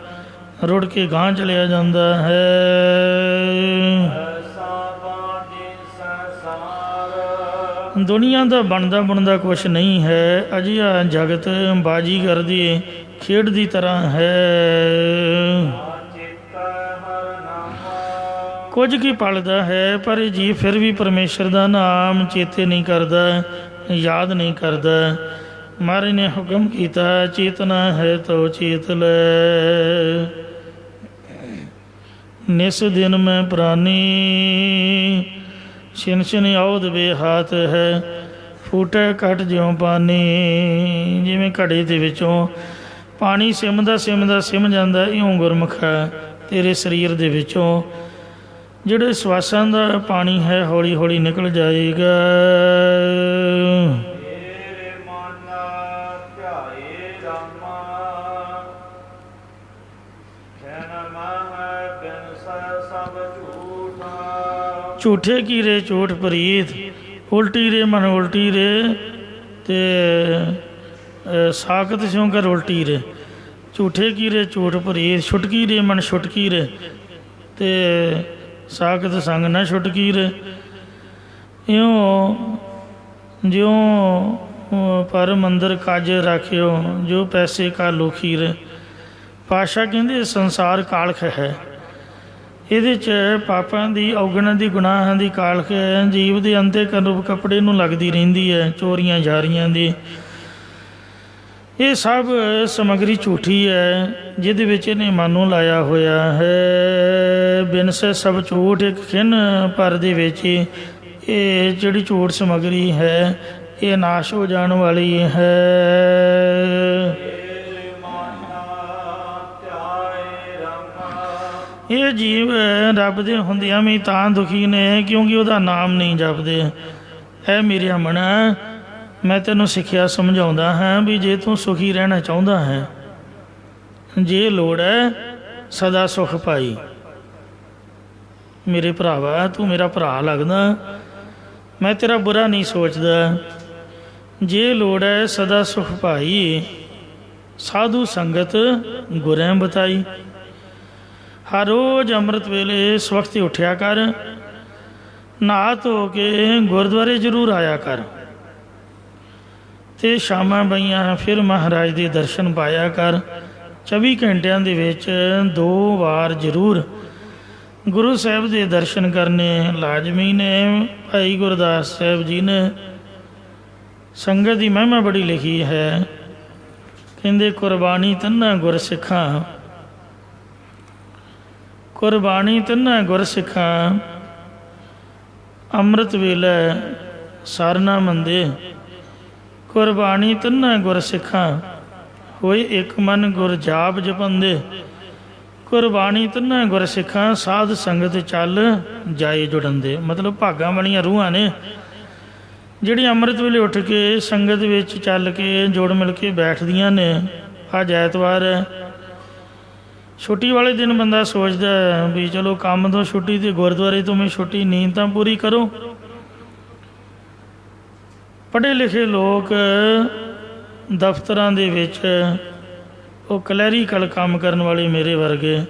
Speaker 2: ਰੁੜ ਕੇ ਗਾਂਹ ਚਲਿਆ ਜਾਂਦਾ ਹੈ। ਦੁਨੀਆ ਦਾ ਬਣਦਾ ਬੁਣਦਾ ਕੁਛ ਨਹੀਂ ਹੈ। ਅਜਿਹਾ ਜਗਤ ਬਾਜੀਗਰ ਦੀ ਖੇਡ ਦੀ ਤਰ੍ਹਾਂ ਹੈ। ਕੁਝ ਕੀ ਪਲਦਾ ਹੈ, ਪਰ ਇਹ ਜੀਵ ਫਿਰ ਵੀ ਪਰਮੇਸ਼ਰ ਦਾ ਨਾਮ ਚੇਤੇ ਨਹੀਂ ਕਰਦਾ, ਯਾਦ ਨਹੀਂ ਕਰਦਾ। ਮਹਾਰਾਜ ਨੇ ਹੁਕਮ ਕੀਤਾ, ਚੇਤਨਾ ਹੈ ਤੋ ਚੇਤ ਲੈ। ਨਿਸ ਦਿਨ ਮੈਂ ਪ੍ਰਾਨੀ, ਛਿਨ ਛਿਨ ਔਧ ਵੇ ਹਾਥ ਹੈ। ਫੂਟੇ ਘਟ ਜਿਉਂ ਪਾਣੀ, ਜਿਵੇਂ ਘੜੇ ਦੇ ਵਿੱਚੋਂ ਪਾਣੀ ਸਿਮਦਾ ਸਿਮਦਾ ਸਿਮ ਜਾਂਦਾ, ਇਉਂ ਗੁਰਮੁਖ ਹੈ ਤੇਰੇ ਸਰੀਰ ਦੇ ਵਿੱਚੋਂ ਜਿਹੜੇ ਸਵਾਸਾਂ ਦਾ ਪਾਣੀ ਹੈ ਹੌਲੀ ਹੌਲੀ ਨਿਕਲ ਜਾਏਗਾ। ਝੂਠੇ ਕੀ ਰੇ ਝੂਠ ਪ੍ਰੀਤ, ਉਲਟੀ ਰੇ ਮਨ ਉਲਟੀ ਰੇ, ਤੇ ਸਾਕਤ ਸਿਉਂ ਕਰ ਉਲਟੀ ਰੇ। ਝੂਠੇ ਕੀ ਰੇ ਝੂਠ ਪ੍ਰੀਤ, ਛੁਟਕੀ ਰੇ ਮਨ ਛੁਟਕੀ ਰੇ, ਤੇ ਸਾਕਤ ਸੰਗ ਨਾ ਛੁਟਕੀ ਰੇ। ਇਉਂ ਜਿਉਂ ਪਰ ਮੰਦਰ ਕਾਜ ਰਾਖਿਓ, ਜੋ ਪੈਸੇ ਕਾ ਲੋਖੀ ਰੇ। ਪਾਤਸ਼ਾਹ ਕਹਿੰਦੇ ਸੰਸਾਰ ਕਾਲਖ ਹੈ, ਇਹਦੇ 'ਚ ਪਾਪਾਂ ਦੀ, ਔਗਣਾਂ ਦੀ, ਗੁਨਾਹਾਂ ਦੀ ਕਾਲਖ ਹੈ। ਜੀਵ ਦੇ ਅੰਤੇ ਕਰੂਪ ਕੱਪੜੇ ਨੂੰ ਲੱਗਦੀ ਰਹਿੰਦੀ ਹੈ, ਚੋਰੀਆਂ ਜਾਰੀਆਂ ਦੀ। ਇਹ ਸਭ ਸਮੱਗਰੀ ਝੂਠੀ ਹੈ, ਜਿਹਦੇ ਵਿੱਚ ਇਹਨੇ ਮਨ ਨੂੰ ਲਾਇਆ ਹੋਇਆ ਹੈ। ਬਿਨ ਸੇ ਸਭ ਝੂਠ, ਇੱਕ ਖਿੰਨ ਪਰ ਦੇ ਵਿੱਚ ਇਹ ਜਿਹੜੀ ਝੂਠ ਸਮੱਗਰੀ ਹੈ, ਇਹ ਨਾਸ਼ ਹੋ ਜਾਣ ਵਾਲੀ ਹੈ। ਇਹ ਜੀਵ ਰੱਬ ਦੇ ਹੁੰਦਿਆਂ ਵੀ ਤਾਂ ਦੁਖੀ ਨੇ ਕਿਉਂਕਿ ਉਹਦਾ ਨਾਮ ਨਹੀਂ ਜਪਦੇ। ਇਹ ਮੇਰਿਆ ਮਨਾ, ਮੈਂ ਤੈਨੂੰ ਸਿੱਖਿਆ ਸਮਝਾਉਂਦਾ ਹਾਂ ਵੀ ਜੇ ਤੂੰ ਸੁਖੀ ਰਹਿਣਾ ਚਾਹੁੰਦਾ ਹੈ, ਜੇ ਲੋੜ ਹੈ ਸਦਾ ਸੁਖ ਪਾਈ। ਮੇਰੇ ਭਰਾਵਾ, ਤੂੰ ਮੇਰਾ ਭਰਾ ਲੱਗਦਾ, ਮੈਂ ਤੇਰਾ ਬੁਰਾ ਨਹੀਂ ਸੋਚਦਾ। ਜੇ ਲੋੜ ਹੈ ਸਦਾ ਸੁਖ ਪਾਈ, ਸਾਧੂ ਸੰਗਤ ਗੁਰੈਂ ਬਤਾਈ। ਹਰ ਰੋਜ਼ ਅੰਮ੍ਰਿਤ ਵੇਲੇ ਸਵਖਤੇ ਉੱਠਿਆ ਕਰ, ਨਹਾ ਧੋ ਕੇ ਗੁਰਦੁਆਰੇ ਜ਼ਰੂਰ ਆਇਆ ਕਰ, ਅਤੇ ਸ਼ਾਮਾਂ ਪਈਆਂ ਫਿਰ ਮਹਾਰਾਜ ਦੇ ਦਰਸ਼ਨ ਪਾਇਆ ਕਰ। 24 ਘੰਟਿਆਂ ਦੇ ਵਿੱਚ 2 ਵਾਰ ਜ਼ਰੂਰ ਗੁਰੂ ਸਾਹਿਬ ਦੇ ਦਰਸ਼ਨ ਕਰਨੇ ਲਾਜ਼ਮੀ ਨੇ। ਭਾਈ ਗੁਰਦਾਸ ਸਾਹਿਬ ਜੀ ਨੇ ਸੰਗਤ ਦੀ ਮਹਿਮਾ ਬੜੀ ਲਿਖੀ ਹੈ। ਕਹਿੰਦੇ ਕੁਰਬਾਨੀ ਤਿੰਨਾਂ ਗੁਰਸਿੱਖਾਂ, ਕੁਰਬਾਨੀ ਤਿੰਨਾਂ ਗੁਰਸਿੱਖਾਂ, ਅੰਮ੍ਰਿਤ ਵੇਲੇ ਸਾਰਨਾ ਮੰਦੇ। ਕੁਰਬਾਣੀ ਤਿੰਨਾਂ ਗੁਰ ਸਿੱਖਾਂ, ਹੋਏ ਇੱਕ ਮਨ ਗੁਰ ਜਾਪ ਜਪੰਦੇ। ਕੁਰਬਾਣੀ ਤਿੰਨਾਂ ਗੁਰ ਸਿੱਖਾਂ, ਸਾਧ ਸੰਗਤ ਚੱਲ ਜਾਏ ਜੁੜਨਦੇ। ਮਤਲਬ ਭਾਗਾਂ ਵਾਲੀਆਂ ਰੂਹਾਂ ਨੇ ਜਿਹੜੀਆਂ ਅੰਮ੍ਰਿਤ ਵੇਲੇ ਉੱਠ ਕੇ ਸੰਗਤ ਵਿੱਚ ਚੱਲ ਕੇ ਜੁੜ ਮਿਲ ਕੇ ਬੈਠਦੀਆਂ ਨੇ। ਅੱਜ ਐਤਵਾਰ ਹੈ, ਛੁੱਟੀ ਵਾਲੇ ਦਿਨ ਬੰਦਾ ਸੋਚਦਾ ਵੀ ਚਲੋ ਕੰਮ ਤੋਂ ਛੁੱਟੀ ਤੇ ਗੁਰਦੁਆਰੇ ਤੋਂ ਵੀ ਛੁੱਟੀ, ਨੀਂਦ ਤਾਂ ਪੂਰੀ ਕਰੋ। ਪੜ੍ਹੇ ਲਿਖੇ ਲੋਕ ਦਫ਼ਤਰਾਂ ਦੇ ਵਿੱਚ, ਉਹ ਕਲੈਰੀਕਲ ਕੰਮ ਕਰਨ ਵਾਲੇ ਮੇਰੇ ਵਰਗੇ,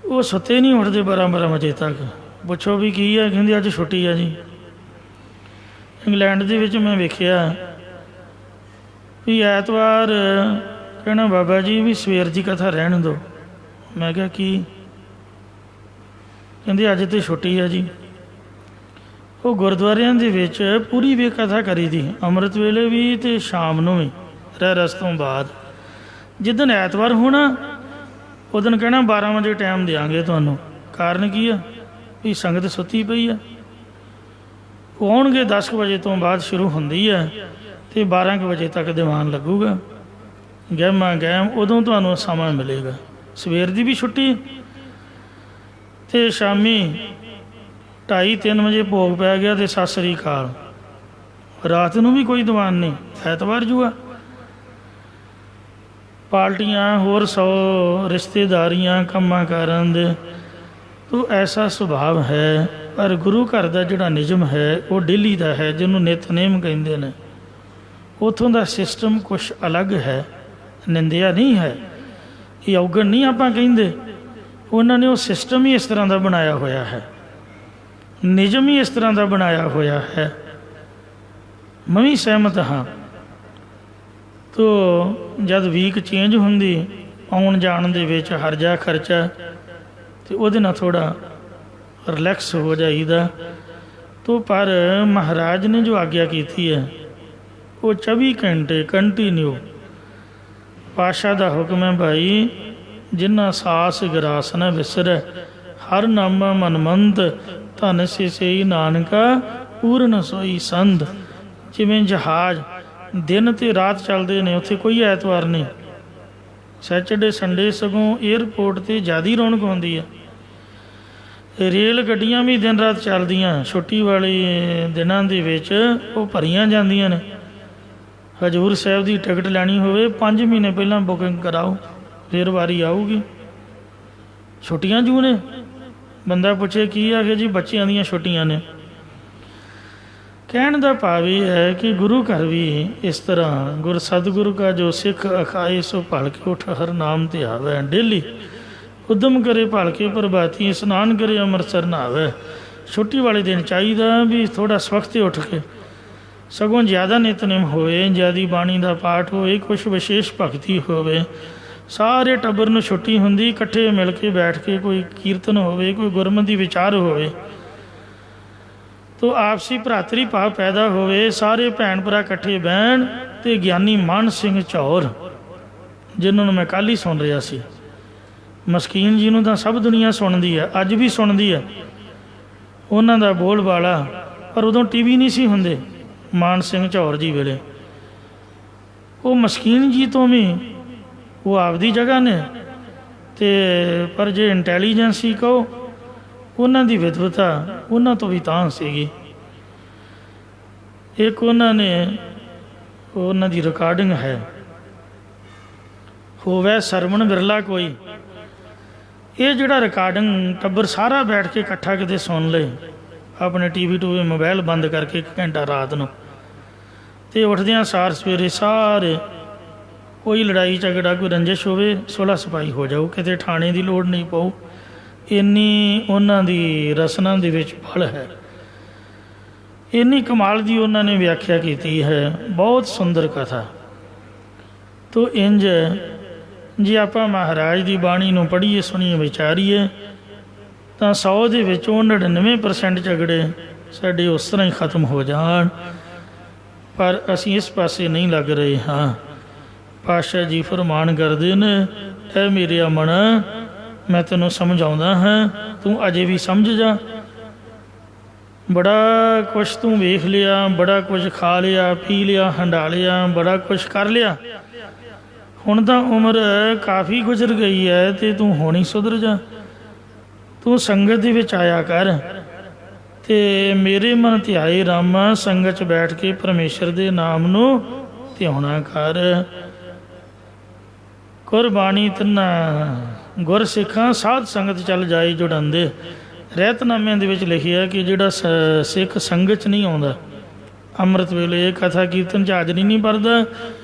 Speaker 2: ਉਹ ਸੁੱਤੇ ਨਹੀਂ ਉੱਠਦੇ 12-12 ਵਜੇ ਤੱਕ। ਪੁੱਛੋ ਵੀ ਕੀ ਹੈ, ਕਹਿੰਦੇ ਅੱਜ ਛੁੱਟੀ ਹੈ ਜੀ। ਇੰਗਲੈਂਡ ਦੇ ਵਿੱਚ ਮੈਂ ਵੇਖਿਆ ਵੀ ਐਤਵਾਰ ਕਹਿਣਾ ਬਾਬਾ ਜੀ ਵੀ ਸਵੇਰ ਦੀ ਕਥਾ ਰਹਿਣ ਦਿਓ। ਮੈਂ ਕਿਹਾ ਕੀ? ਕਹਿੰਦੇ ਅੱਜ ਤਾਂ ਛੁੱਟੀ ਹੈ ਜੀ। ਉਹ ਗੁਰਦੁਆਰਿਆਂ ਦੇ ਵਿੱਚ ਪੂਰੀ ਵੇ ਕਥਾ ਕਰੀ ਦੀ, ਅੰਮ੍ਰਿਤ ਵੇਲੇ ਵੀ ਅਤੇ ਸ਼ਾਮ ਨੂੰ ਵੀ, ਰਹਿਰਾਸ ਤੋਂ ਬਾਅਦ। ਜਿੱਦਣ ਐਤਵਾਰ ਹੋਣਾ ਉਹ ਦਿਨ ਕਹਿਣਾ 12 ਵਜੇ ਟਾਈਮ ਦਿਆਂਗੇ ਤੁਹਾਨੂੰ। ਕਾਰਨ ਕੀ ਆ? ਵੀ ਸੰਗਤ ਸੁੱਤੀ ਪਈ ਆ। ਉਹ ਆਉਣਗੇ 10 ਵਜੇ ਤੋਂ ਬਾਅਦ ਸ਼ੁਰੂ ਹੁੰਦੀ ਹੈ ਅਤੇ 12 ਵਜੇ ਤੱਕ ਦੀਵਾਨ ਲੱਗੂਗਾ। ਗਹਿਮਾ ਗਹਿਮ ਉਦੋਂ ਤੁਹਾਨੂੰ ਸਮਾਂ ਮਿਲੇਗਾ। ਸਵੇਰ ਦੀ ਵੀ ਛੁੱਟੀ ਅਤੇ ਸ਼ਾਮੀ 2:30-3 ਵਜੇ ਭੋਗ ਪੈ ਗਿਆ ਅਤੇ ਸਤਿ ਸ੍ਰੀ ਅਕਾਲ। ਰਾਤ ਨੂੰ ਵੀ ਕੋਈ ਦੀਵਾਨ ਨਹੀਂ, ਐਤਵਾਰ ਜੂਆ। ਪਾਰਟੀਆਂ ਹੋਰ 100 ਰਿਸ਼ਤੇਦਾਰੀਆਂ ਕੰਮਾਂ ਕਾਰਾਂ ਦੇ। ਤੋ ਐਸਾ ਸੁਭਾਵ ਹੈ। ਪਰ ਗੁਰੂ ਘਰ ਦਾ ਜਿਹੜਾ ਨਿਯਮ ਹੈ ਉਹ ਡੇਲੀ ਦਾ ਹੈ, ਜਿਹਨੂੰ ਨਿਤਨੇਮ ਕਹਿੰਦੇ ਨੇ। ਉੱਥੋਂ ਦਾ ਸਿਸਟਮ ਕੁਛ ਅਲੱਗ ਹੈ, ਨਿੰਦਿਆ ਨਹੀਂ ਹੈ, ਇਹ ਔਗਣ ਨਹੀਂ ਆਪਾਂ ਕਹਿੰਦੇ। ਉਹਨਾਂ ਨੇ ਉਹ ਸਿਸਟਮ ਹੀ ਇਸ ਤਰ੍ਹਾਂ ਦਾ ਬਣਾਇਆ ਹੋਇਆ ਹੈ, ਨਿਯਮ ਹੀ ਇਸ ਤਰ੍ਹਾਂ ਦਾ ਬਣਾਇਆ ਹੋਇਆ ਹੈ। ਮੈਂ ਵੀ ਸਹਿਮਤ ਹਾਂ। ਤੋ ਜਦ ਵੀਕ ਚੇਂਜ ਹੁੰਦੀ, ਆਉਣ ਜਾਣ ਦੇ ਵਿੱਚ ਹਰਜਾ ਖਰਚਾ, ਅਤੇ ਉਹਦੇ ਨਾਲ ਥੋੜ੍ਹਾ ਰਿਲੈਕਸ ਹੋ ਜਾਈਦਾ। ਤੋ ਪਰ ਮਹਾਰਾਜ ਨੇ ਜੋ ਆਗਿਆ ਕੀਤੀ ਹੈ ਉਹ 24 ਘੰਟੇ ਕੰਟੀਨਿਊ। ਪਾਤਸ਼ਾਹ ਦਾ ਹੁਕਮ ਹੈ ਭਾਈ, ਜਿਨ੍ਹਾਂ ਸਾਸ ਗਰਾਸ ਨਾ ਵਿਸਰੈ, ਹਰ ਨਾਮਾ ਮਨਮੰਤ, ਧਨ ਸਿਸਈ ਨਾਨਕਾ ਪੂਰਨ ਸੋਈ ਸੰਧ। ਜਿਵੇਂ ਜਹਾਜ਼ ਦਿਨ ਅਤੇ ਰਾਤ ਚੱਲਦੇ ਨੇ, ਉੱਥੇ ਕੋਈ ਐਤਵਾਰ ਨਹੀਂ। ਸੈਚਰਡੇ ਸੰਡੇ ਸਗੋਂ ਏਅਰਪੋਰਟ 'ਤੇ ਜ਼ਿਆਦਾ ਰੌਣਕ ਹੁੰਦੀ ਹੈ। ਰੇਲ ਗੱਡੀਆਂ ਵੀ ਦਿਨ ਰਾਤ ਚੱਲਦੀਆਂ, ਛੁੱਟੀ ਵਾਲੇ ਦਿਨਾਂ ਦੇ ਵਿੱਚ ਉਹ ਭਰੀਆਂ ਜਾਂਦੀਆਂ ਨੇ। ਹਜ਼ੂਰ ਸਾਹਿਬ ਦੀ ਟਿਕਟ ਲੈਣੀ ਹੋਵੇ 5 ਮਹੀਨੇ ਪਹਿਲਾਂ ਬੁਕਿੰਗ ਕਰਾਓ, ਫਿਰ ਵਾਰੀ ਆਊਗੀ। ਛੁੱਟੀਆਂ ਜੂ ਨੇ। ਬੰਦਾ ਪੁੱਛੇ ਕੀ ਆ ਕਿ ਜੀ ਬੱਚਿਆਂ ਦੀਆਂ ਛੁੱਟੀਆਂ ਨੇ। ਕਹਿਣ ਦਾ ਭਾਵ ਇਹ ਹੈ ਕਿ ਗੁਰੂ ਘਰ ਵੀ ਇਸ ਤਰ੍ਹਾਂ, ਗੁਰ ਸਤਿਗੁਰੂ ਕਾ ਜੋ ਸਿੱਖ ਅਖਾਏ ਸੋ ਭਲ ਕੇ ਉਠ ਹਰ ਨਾਮ ਤੇ ਆਵੇ। ਡੇਲੀ ਉਦਮ ਕਰੇ ਭਲ ਕੇ ਪ੍ਰਭਾਤੀ, ਇਸ਼ਨਾਨ ਕਰੇ ਅੰਮ੍ਰਿਤਸਰ ਨਹਾਵੇ। ਛੁੱਟੀ ਵਾਲੇ ਦਿਨ ਚਾਹੀਦਾ ਵੀ ਥੋੜ੍ਹਾ ਸਵਖਤੇ ਉੱਠ ਕੇ, ਸਗੋਂ ਜ਼ਿਆਦਾ ਨਿਤਨੇਮ ਹੋਵੇ, ਜ਼ਿਆਦਾ ਬਾਣੀ ਦਾ ਪਾਠ ਹੋਵੇ, ਕੁਛ ਵਿਸ਼ੇਸ਼ ਭਗਤੀ ਹੋਵੇ। ਸਾਰੇ ਟੱਬਰ ਨੂੰ ਛੁੱਟੀ ਹੁੰਦੀ, ਇਕੱਠੇ ਮਿਲ ਕੇ ਬੈਠ ਕੇ ਕੋਈ ਕੀਰਤਨ ਹੋਵੇ, ਕੋਈ ਗੁਰਮਤਿ ਵਿਚਾਰ ਹੋਵੇ, ਤੋ ਆਪਸੀ ਭਰਾਤਰੀ ਭਾਵ ਪੈਦਾ ਹੋਵੇ। ਸਾਰੇ ਭੈਣ ਭਰਾ ਇਕੱਠੇ ਬਹਿਣ। ਅਤੇ ਗਿਆਨੀ ਮਾਨ ਸਿੰਘ ਝੌਰ, ਜਿਹਨਾਂ ਨੂੰ ਮੈਂ ਕੱਲ੍ਹ ਹੀ ਸੁਣ ਰਿਹਾ ਸੀ, ਮਸਕੀਨ ਜੀ ਨੂੰ ਤਾਂ ਸਭ ਦੁਨੀਆ ਸੁਣਦੀ ਹੈ, ਅੱਜ ਵੀ ਸੁਣਦੀ ਹੈ ਉਹਨਾਂ ਦਾ ਬੋਲ ਬਾਲਾ। ਪਰ ਉਦੋਂ TV ਨਹੀਂ ਸੀ ਹੁੰਦੇ ਮਾਨ ਸਿੰਘ ਝੌਰ ਜੀ ਵੇਲੇ। ਉਹ ਮਸਕੀਨ ਜੀ ਤੋਂ ਵੀ ਉਹ ਆਪਦੀ ਜਗ੍ਹਾ ਨੇ, ਅਤੇ ਪਰ ਜੇ ਇੰਟੈਲੀਜੈਂਸੀ ਕਹੋ, ਉਹਨਾਂ ਦੀ ਵਿਦਵਤਾ ਉਹਨਾਂ ਤੋਂ ਵੀ ਤਾਂ ਸੀਗੀ। ਇੱਕ ਉਹਨਾਂ ਨੇ, ਉਹਨਾਂ ਦੀ ਰਿਕਾਰਡਿੰਗ ਹੈ, ਹੋਵੇ ਸਰਵਣ ਬਿਰਲਾ ਕੋਈ। ਇਹ ਜਿਹੜਾ ਰਿਕਾਰਡਿੰਗ ਟੱਬਰ ਸਾਰਾ ਬੈਠ ਕੇ ਇਕੱਠਾ ਕਿਤੇ ਸੁਣ ਲਏ, ਆਪਣੇ TV ਟੂਵੇ ਮੋਬਾਈਲ ਬੰਦ ਕਰਕੇ 1 ਘੰਟਾ ਰਾਤ ਨੂੰ, ਅਤੇ ਉੱਠਦਿਆਂ ਸਾਰ ਸਵੇਰੇ ਸਾਰੇ ਕੋਈ ਲੜਾਈ ਝਗੜਾ, ਕੋਈ ਰੰਜਿਸ਼ ਹੋਵੇ, ਸੁਲਹ ਸਫਾਈ ਹੋ ਜਾਊ, ਕਿਤੇ ਥਾਣੇ ਦੀ ਲੋੜ ਨਹੀਂ ਪਊ। ਇੰਨੀ ਉਹਨਾਂ ਦੀ ਰਸਨਾ ਦੇ ਵਿੱਚ ਬਲ ਹੈ, ਇੰਨੀ ਕਮਾਲ ਦੀ ਉਹਨਾਂ ਨੇ ਵਿਆਖਿਆ ਕੀਤੀ ਹੈ। ਬਹੁਤ ਸੁੰਦਰ ਕਥਾ। ਤੋ ਇੰਝ ਜੇ ਆਪਾਂ ਮਹਾਰਾਜ ਦੀ ਬਾਣੀ ਨੂੰ ਪੜ੍ਹੀਏ, ਸੁਣੀਏ, ਵਿਚਾਰੀਏ, ਤਾਂ 100 ਦੇ ਵਿੱਚੋਂ 99% ਝਗੜੇ ਸਾਡੇ ਉਸ ਤਰ੍ਹਾਂ ਹੀ ਖਤਮ ਹੋ ਜਾਣ। ਪਰ ਅਸੀਂ ਇਸ ਪਾਸੇ ਨਹੀਂ ਲੱਗ ਰਹੇ ਹਾਂ। ਪਾਤਸ਼ਾਹ ਜੀ ਫਰਮਾਨ ਕਰਦੇ ਨੇ, ਐ ਮੇਰੇ ਅਮਨ, ਮੈਂ ਤੈਨੂੰ ਸਮਝਾਉਂਦਾ ਹਾਂ, ਤੂੰ ਅਜੇ ਵੀ ਸਮਝ ਜਾ। ਬੜਾ ਕੁਛ ਤੂੰ ਵੇਖ ਲਿਆ, ਬੜਾ ਕੁਛ ਖਾ ਲਿਆ, ਪੀ ਲਿਆ, ਹੰਡਾ ਲਿਆ, ਬੜਾ ਕੁਛ ਕਰ ਲਿਆ। ਹੁਣ ਤਾਂ ਉਮਰ ਕਾਫੀ ਗੁਜ਼ਰ ਗਈ ਹੈ ਅਤੇ ਤੂੰ ਹੁਣ ਹੀ ਸੁਧਰ ਜਾ। ਤੂੰ ਸੰਗਤ ਦੇ ਵਿੱਚ ਆਇਆ ਕਰ ਅਤੇ ਮੇਰੇ ਮਨ ਧਿਆਏ ਰਾਮਾ, ਸੰਗਤ 'ਚ ਬੈਠ ਕੇ ਪਰਮੇਸ਼ਰ ਦੇ ਨਾਮ ਨੂੰ ਧਿਆਉਣਾ ਕਰ। ਕੁਰਬਾਣੀ ਤਿੰਨਾ ਗੁਰ ਸਿੱਖਾਂ ਸਾਧ ਸੰਗਤ ਚੱਲ ਜਾਏ ਜੁੜਾਉਂਦੇ। ਰਹਿਤਨਾਮਿਆਂ ਦੇ ਵਿੱਚ ਲਿਖਿਆ ਕਿ ਜਿਹੜਾ ਸਿੱਖ ਸੰਗਤ 'ਚ ਨਹੀਂ ਆਉਂਦਾ, ਅੰਮ੍ਰਿਤ ਵੇਲੇ ਕਥਾ ਕੀਰਤਨ 'ਚ ਹਾਜ਼ਰੀ ਨਹੀਂ ਭਰਦਾ,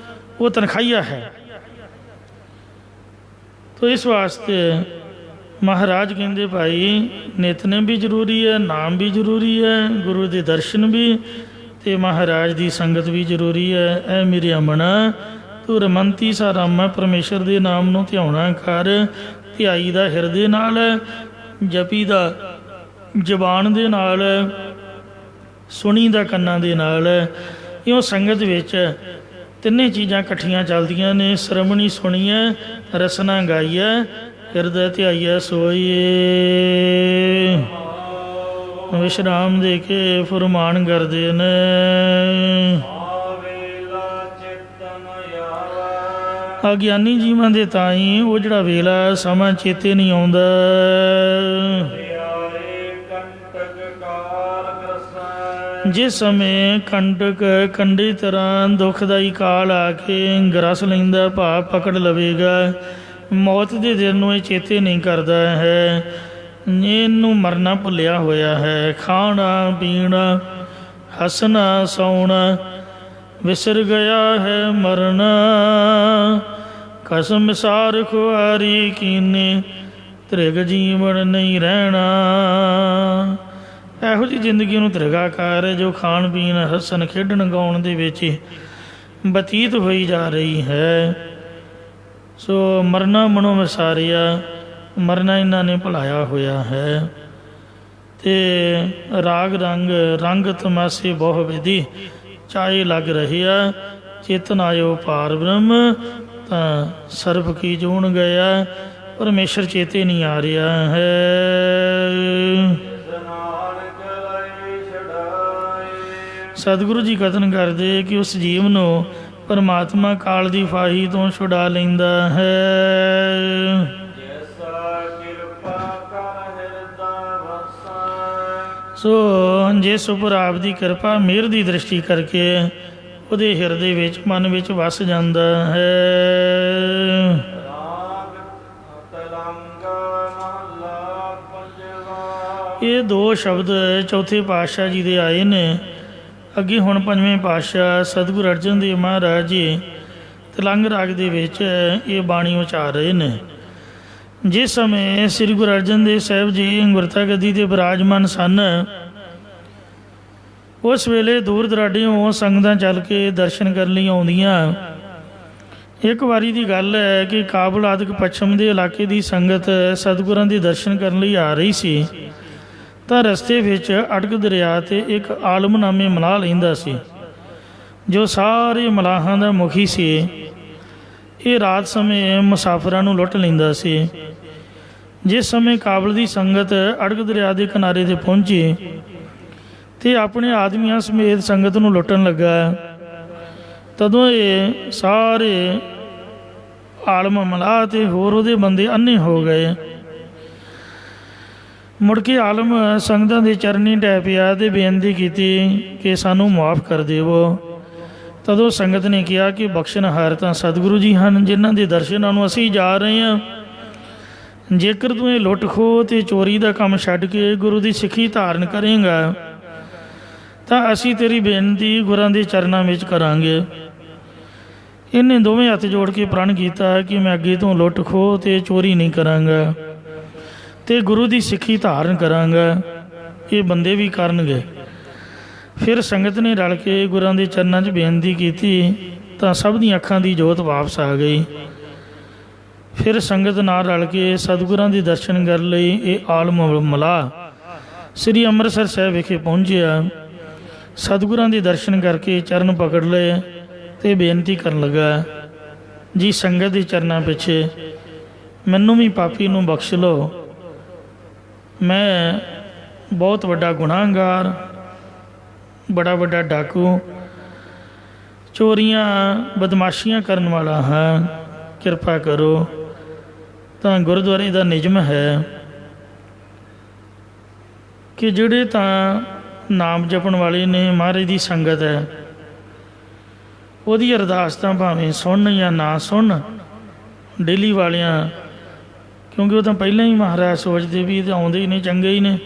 Speaker 2: ਉਹ ਤਨਖਾਹੀਆ ਹੈ। ਤੋ ਇਸ ਵਾਸਤੇ ਮਹਾਰਾਜ ਕਹਿੰਦੇ ਭਾਈ ਨਿਤਨੇਮ ਵੀ ਜ਼ਰੂਰੀ ਹੈ, ਨਾਮ ਵੀ ਜ਼ਰੂਰੀ ਹੈ, ਗੁਰੂ ਦੇ ਦਰਸ਼ਨ ਵੀ ਅਤੇ ਮਹਾਰਾਜ ਦੀ ਸੰਗਤ ਵੀ ਜ਼ਰੂਰੀ ਹੈ। ਇਹ ਮੇਰੇ ਅਮਣਾ ਤੂੰ ਰਮੰਤੀ ਸਾ ਰਾਮਾ, ਪਰਮੇਸ਼ਰ ਦੇ ਨਾਮ ਨੂੰ ਧਿਆਉਣਾ ਕਰ। ਧਿਆਈ ਦਾ ਹਿਰਦੇ ਨਾਲ, ਜਪੀ ਦਾ ਜ਼ਬਾਨ ਦੇ ਨਾਲ, ਸੁਣੀ ਦਾ ਕੰਨਾਂ ਦੇ ਨਾਲ। ਇਉਂ ਸੰਗਤ ਵਿੱਚ ਤਿੰਨੇ ਚੀਜ਼ਾਂ ਇਕੱਠੀਆਂ ਚੱਲਦੀਆਂ ਨੇ। ਸ਼ਰਮਣੀ ਸੁਣੀਏ, ਰਸਨਾ ਗਾਈਏ, ਹਿਰਦੇ ਧਿਆਈਏ ਸੋਈਏ। ਵਿਸ਼ਰਾਮ ਦੇ ਕੇ ਫੁਰਮਾਨ ਕਰਦੇ ਨੇ, ਅਗਿਆਨੀ ਜੀਵਾਂ ਦੇ ਤਾਈਂ ਉਹ ਜਿਹੜਾ ਵੇਲਾ ਸਮਾਂ ਚੇਤੇ ਨਹੀਂ ਆਉਂਦਾ। ਜਿਸ ਸਮੇਂ ਕੰਟਕ ਕੰਢੀ ਤਰ੍ਹਾਂ ਦੁਖਦਾਈ ਕਾਲ ਆ ਕੇ ਗਰਸ ਲੈਂਦਾ, ਭਾਵ ਪਕੜ ਲਵੇਗਾ, ਮੌਤ ਦੇ ਦਿਨ ਨੂੰ ਇਹ ਚੇਤੇ ਨਹੀਂ ਕਰਦਾ ਹੈ। ਇਹਨੂੰ ਮਰਨਾ ਭੁੱਲਿਆ ਹੋਇਆ ਹੈ। ਖਾਣਾ ਪੀਣਾ, ਹੱਸਣਾ ਸੌਣਾ ਵਿਸਰ ਗਿਆ ਹੈ ਮਰਨਾ। ਕਸਮ ਸਾਰ ਖੁਆਰੀ ਕੀਨੇ, ਤ੍ਰਿਗ ਜੀਵਨ ਨਹੀਂ ਰਹਿਣਾ। ਇਹੋ ਜਿਹੀ ਜ਼ਿੰਦਗੀ ਨੂੰ ਤ੍ਰਿਗਾ ਕਰ ਜੋ ਖਾਣ ਪੀਣ, ਹੱਸਣ ਖੇਡਣ ਗਾਉਣ ਦੇ ਵਿੱਚ ਬਤੀਤ ਹੋਈ ਜਾ ਰਹੀ ਹੈ। ਸੋ ਮਰਨਾ ਮਨੋਂ ਵਿਸਾਰਿਆ, ਮਰਨਾ ਇਹਨਾਂ ਨੇ ਭੁਲਾਇਆ ਹੋਇਆ ਹੈ। ਅਤੇ ਰਾਗ ਰੰਗ ਰੰਗ ਤਮਾਸੇ ਬਹੁ ਵਿਧੀ ਚਾਏ ਲੱਗ ਰਹਿਆ, ਚੇਤਨ ਆਇਓ ਪਾਰ ਬ੍ਰਹਮ। ਤਾਂ ਸਰਬ ਕੀ ਜੂਣ ਗਿਆ, ਪਰਮੇਸ਼ਰ ਚੇਤੇ ਨਹੀਂ ਆ ਰਿਹਾ ਹੈ। ਸਤਿਗੁਰੂ ਜੀ ਕਥਨ ਕਰਦੇ ਕਿ ਉਸ ਜੀਵ ਨੂੰ ਪਰਮਾਤਮਾ ਕਾਲ ਦੀ ਫਾਹੀ ਤੋਂ ਛੁਡਾ ਲੈਂਦਾ ਹੈ। ਸੋ ਜਿਸ ਉੱਪਰ ਆਪ ਦੀ ਕਿਰਪਾ ਮਿਹਰ ਦੀ ਦ੍ਰਿਸ਼ਟੀ ਕਰਕੇ ਉਹਦੇ ਹਿਰਦੇ ਵਿੱਚ, ਮਨ ਵਿੱਚ ਵਸ ਜਾਂਦਾ ਹੈ। ਇਹ ਦੋ ਸ਼ਬਦ ਚੌਥੇ ਪਾਤਸ਼ਾਹ ਜੀ ਦੇ ਆਏ ਨੇ। ਅੱਗੇ ਹੁਣ ਪੰਜਵੇਂ ਪਾਤਸ਼ਾਹ ਸਤਿਗੁਰੂ ਅਰਜਨ ਦੇਵ ਮਹਾਰਾਜ ਜੀ ਤਿਲੰਗ ਰਾਗ ਦੇ ਵਿੱਚ ਇਹ ਬਾਣੀ ਉਚਾਰ ਰਹੇ ਨੇ। ਜਿਸ ਸਮੇਂ ਸ੍ਰੀ ਗੁਰੂ ਅਰਜਨ ਦੇਵ ਸਾਹਿਬ ਜੀ ਅੰਗੁਰਤਾ ਗੱਦੀ 'ਤੇ ਬਿਰਾਜਮਾਨ ਸਨ, ਉਸ ਵੇਲੇ ਦੂਰ ਦਰਾਡਿਓਂ ਸੰਗਤਾਂ ਚੱਲ ਕੇ ਦਰਸ਼ਨ ਕਰਨ ਲਈ ਆਉਂਦੀਆਂ। ਇੱਕ ਵਾਰੀ ਦੀ ਗੱਲ ਹੈ ਕਿ ਕਾਬਲ ਆਦਿਕ ਪੱਛਮ ਦੇ ਇਲਾਕੇ ਦੀ ਸੰਗਤ ਸਤਿਗੁਰਾਂ ਦੇ ਦਰਸ਼ਨ ਕਰਨ ਲਈ ਆ ਰਹੀ ਸੀ। ਤਾਂ ਰਸਤੇ ਵਿੱਚ ਅਟਕ ਦਰਿਆ 'ਤੇ ਇੱਕ ਆਲਮਨਾਮੇ ਮਲਾਹ ਲੈਂਦਾ ਸੀ, ਜੋ ਸਾਰੇ ਮਲਾਹਾਂ ਦਾ ਮੁਖੀ ਸੀ। ਇਹ ਰਾਤ ਸਮੇਂ ਮੁਸਾਫਰਾਂ ਨੂੰ ਲੁੱਟ ਲੈਂਦਾ ਸੀ। ਜਿਸ ਸਮੇਂ ਕਾਬਲ ਦੀ ਸੰਗਤ ਅਟਕ ਦਰਿਆ ਦੇ ਕਿਨਾਰੇ 'ਤੇ ਪਹੁੰਚੀ ਅਤੇ ਆਪਣੇ ਆਦਮੀਆਂ ਸਮੇਤ ਸੰਗਤ ਨੂੰ ਲੁੱਟਣ ਲੱਗਾ, ਤਦੋਂ ਇਹ ਸਾਰੇ ਆਲਮ ਮਲਾਹ ਅਤੇ ਹੋਰ ਉਹਦੇ ਬੰਦੇ ਅੰਨੇ ਹੋ ਗਏ। ਮੁੜ ਕੇ ਆਲਮ ਸੰਗਤਾਂ ਦੇ ਚਰਨੀ ਢਹਿ ਪਿਆ ਅਤੇ ਬੇਨਤੀ ਕੀਤੀ ਕਿ ਸਾਨੂੰ ਮੁਆਫ ਕਰ ਦੇਵੋ। ਤਦੋਂ ਸੰਗਤ ਨੇ ਕਿਹਾ ਕਿ ਬਖਸ਼ਣਹਾਰ ਤਾਂ ਸਤਿਗੁਰੂ ਜੀ ਹਨ, ਜਿਨ੍ਹਾਂ ਦੇ ਦਰਸ਼ਨਾਂ ਨੂੰ ਅਸੀਂ ਜਾ ਰਹੇ ਹਾਂ। ਜੇਕਰ ਤੂੰ ਇਹ ਲੁੱਟ ਖੋਹ ਅਤੇ ਚੋਰੀ ਦਾ ਕੰਮ ਛੱਡ ਕੇ ਗੁਰੂ ਦੀ ਸਿੱਖੀ ਧਾਰਨ ਕਰੇਂਗਾ ਤਾਂ ਅਸੀਂ ਤੇਰੀ ਬੇਨਤੀ ਗੁਰਾਂ ਦੇ ਚਰਨਾਂ ਵਿੱਚ ਕਰਾਂਗੇ। ਇਹਨੇ ਦੋਵੇਂ ਹੱਥ ਜੋੜ ਕੇ ਪ੍ਰਣ ਕੀਤਾ ਕਿ ਮੈਂ ਅੱਗੇ ਤੋਂ ਲੁੱਟ ਖੋਹ ਅਤੇ ਚੋਰੀ ਨਹੀਂ ਕਰਾਂਗਾ ਅਤੇ ਗੁਰੂ ਦੀ ਸਿੱਖੀ ਧਾਰਨ ਕਰਾਂਗਾ। ਇਹ ਬੰਦੇ ਵੀ ਕਰਨਗੇ। ਫਿਰ ਸੰਗਤ ਨੇ ਰਲ ਕੇ ਗੁਰਾਂ ਦੇ ਚਰਨਾਂ 'ਚ ਬੇਨਤੀ ਕੀਤੀ ਤਾਂ ਸਭ ਦੀਆਂ ਅੱਖਾਂ ਦੀ ਜੋਤ ਵਾਪਸ ਆ ਗਈ। ਫਿਰ ਸੰਗਤ ਨਾਲ ਰਲ ਕੇ ਸਤਿਗੁਰਾਂ ਦੇ ਦਰਸ਼ਨ ਕਰਨ ਲਈ ਇਹ ਆਲਮ ਮਲਾਹ ਸ੍ਰੀ ਅੰਮ੍ਰਿਤਸਰ ਸਾਹਿਬ ਵਿਖੇ ਪਹੁੰਚਿਆ। ਸਤਿਗੁਰਾਂ ਦੇ ਦਰਸ਼ਨ ਕਰਕੇ ਚਰਨ ਪਕੜ ਲਏ ਅਤੇ ਬੇਨਤੀ ਕਰਨ ਲੱਗਾ, ਜੀ ਸੰਗਤ ਦੇ ਚਰਨਾਂ ਪਿੱਛੇ ਮੈਨੂੰ ਵੀ ਪਾਪੀ ਨੂੰ ਬਖਸ਼ ਲਓ। ਮੈਂ ਬਹੁਤ ਵੱਡਾ ਗੁਨਾਹਗਾਰ ਬੜਾ ਵੱਡਾ ਡਾਕੂ, ਚੋਰੀਆਂ ਬਦਮਾਸ਼ੀਆਂ ਕਰਨ ਵਾਲਾ ਹਾਂ, ਕਿਰਪਾ ਕਰੋ। ਤਾਂ ਗੁਰਦੁਆਰੇ ਦਾ ਨਿਯਮ ਹੈ ਕਿ ਜਿਹੜੇ ਤਾਂ ਨਾਮ ਜਪਣ ਵਾਲੇ ਨੇ, ਮਹਾਰਾਜ ਦੀ ਸੰਗਤ ਹੈ, ਉਹਦੀ ਅਰਦਾਸ ਤਾਂ ਭਾਵੇਂ ਸੁਣਨ ਜਾਂ ਨਾ ਸੁਣਨ ਡੇਲੀ ਵਾਲਿਆਂ, ਕਿਉਂਕਿ ਉਹ ਤਾਂ ਪਹਿਲਾਂ ਹੀ ਮਹਾਰਾਜ ਸੋਚਦੇ ਵੀ ਇਹ ਆਉਂਦੇ ਹੀ ਨੇ, ਚੰਗੇ ਹੀ ਨੇ।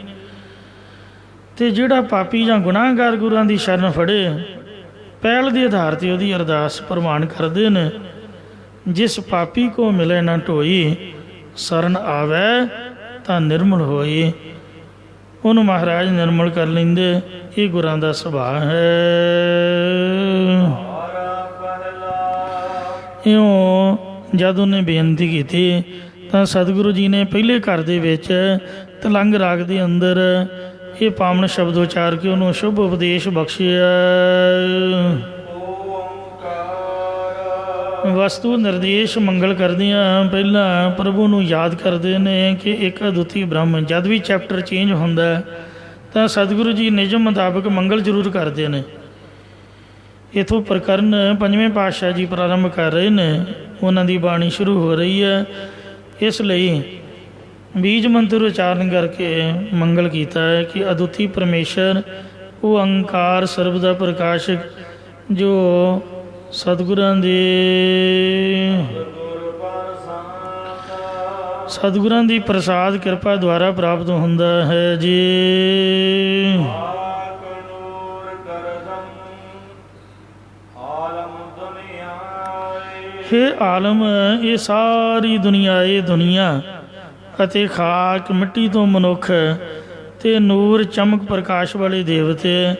Speaker 2: ਅਤੇ ਜਿਹੜਾ ਪਾਪੀ ਜਾਂ ਗੁਨਾਹਗਾਰ ਗੁਰੂਆਂ ਦੀ ਸ਼ਰਨ ਫੜੇ, ਪਹਿਲ ਦੇ ਆਧਾਰ 'ਤੇ ਉਹਦੀ ਅਰਦਾਸ ਪ੍ਰਵਾਨ ਕਰਦੇ ਨੇ। ਜਿਸ ਪਾਪੀ ਕੋ ਮਿਲੇ ਨਾ ਢੋਈ, ਸ਼ਰਨ ਆਵੈ ਤਾਂ ਨਿਰਮਲ ਹੋਈ। ਉਹਨੂੰ ਮਹਾਰਾਜ ਨਿਰਮਲ ਕਰ ਲੈਂਦੇ। ਇਹ ਗੁਰਾਂ ਦਾ ਸੁਭਾਅ ਹੈ। ਇਉਂ ਜਦ ਉਹਨੇ ਬੇਨਤੀ ਕੀਤੀ ਤਾਂ ਸਤਿਗੁਰੂ ਜੀ ਨੇ ਪਹਿਲੇ ਘਰ ਦੇ ਵਿੱਚ ਤਲੰਗ ਰਾਗ ਦੇ ਅੰਦਰ ਇਹ ਪਾਵਨ ਸ਼ਬਦ ਉਚਾਰ ਕੇ ਉਹਨੂੰ ਸ਼ੁਭ ਉਪਦੇਸ਼ ਬਖਸ਼ਿਆ। ਵਸਤੂ ਨਿਰਦੇਸ਼ ਮੰਗਲ ਕਰਦਿਆਂ ਪਹਿਲਾਂ ਪ੍ਰਭੂ ਨੂੰ ਯਾਦ ਕਰਦੇ ਨੇ ਕਿ ਇੱਕ ਅਦੁੱਤੀ ਬ੍ਰਹਮ। ਜਦ ਵੀ ਚੈਪਟਰ ਚੇਂਜ ਹੁੰਦਾ ਤਾਂ ਸਤਿਗੁਰੂ ਜੀ ਨਿਯਮ ਮੁਤਾਬਕ ਮੰਗਲ ਜ਼ਰੂਰ ਕਰਦੇ ਨੇ। ਇੱਥੋਂ ਪ੍ਰਕਰਨ ਪੰਜਵੇਂ ਪਾਤਸ਼ਾਹ ਜੀ ਪ੍ਰਾਰੰਭ ਕਰ ਰਹੇ ਨੇ, ਉਹਨਾਂ ਦੀ ਬਾਣੀ ਸ਼ੁਰੂ ਹੋ ਰਹੀ ਹੈ। ਇਸ ਲਈ ਬੀਜ ਮੰਤਰ ਉਚਾਰਨ ਕਰਕੇ ਮੰਗਲ ਕੀਤਾ ਹੈ ਕਿ ਅਦੁੱਤੀ ਪਰਮੇਸ਼ਰ ਉਹ ਅੰਕਾਰ ਸਰਬ ਦਾ ਪ੍ਰਕਾਸ਼ਕ, ਜੋ ਸਤਿਗੁਰਾਂ ਦੀ ਪ੍ਰਸਾਦ ਕਿਰਪਾ ਦੁਆਰਾ ਪ੍ਰਾਪਤ ਹੁੰਦਾ ਹੈ ਜੀ। ਹੇ ਆਲਮ, ਇਹ ਸਾਰੀ ਦੁਨੀਆ, ਇਹ ਦੁਨੀਆ ਅਤੇ ਖਾਕ ਮਿੱਟੀ ਤੋਂ ਮਨੁੱਖ ਅਤੇ ਨੂਰ ਚਮਕ ਪ੍ਰਕਾਸ਼ ਵਾਲੇ ਦੇਵਤੇ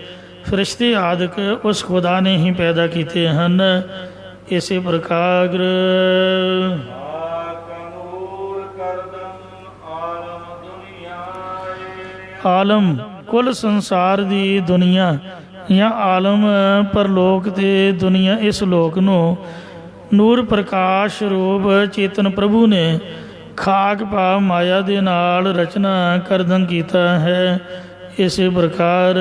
Speaker 2: ਫਰਿਸ਼ਤੇ ਆਦਿਕ ਉਸ ਖੁਦਾ ਨੇ ਹੀ ਪੈਦਾ ਕੀਤੇ ਹਨ। ਇਸੇ ਪ੍ਰਕਾਰ ਆਲਮ ਕੁੱਲ ਸੰਸਾਰ ਦੀ ਦੁਨੀਆ ਜਾਂ ਆਲਮ ਪਰਲੋਕ ਅਤੇ ਦੁਨੀਆ, ਇਸ ਲੋਕ ਨੂੰ ਨੂਰ ਪ੍ਰਕਾਸ਼ ਰੂਪ ਚੇਤਨ ਪ੍ਰਭੂ ਨੇ ਖਾਕ ਭਾਵ ਮਾਇਆ ਦੇ ਨਾਲ ਰਚਨਾ ਕਰਦਨ ਕੀਤਾ ਹੈ। ਇਸੇ ਪ੍ਰਕਾਰ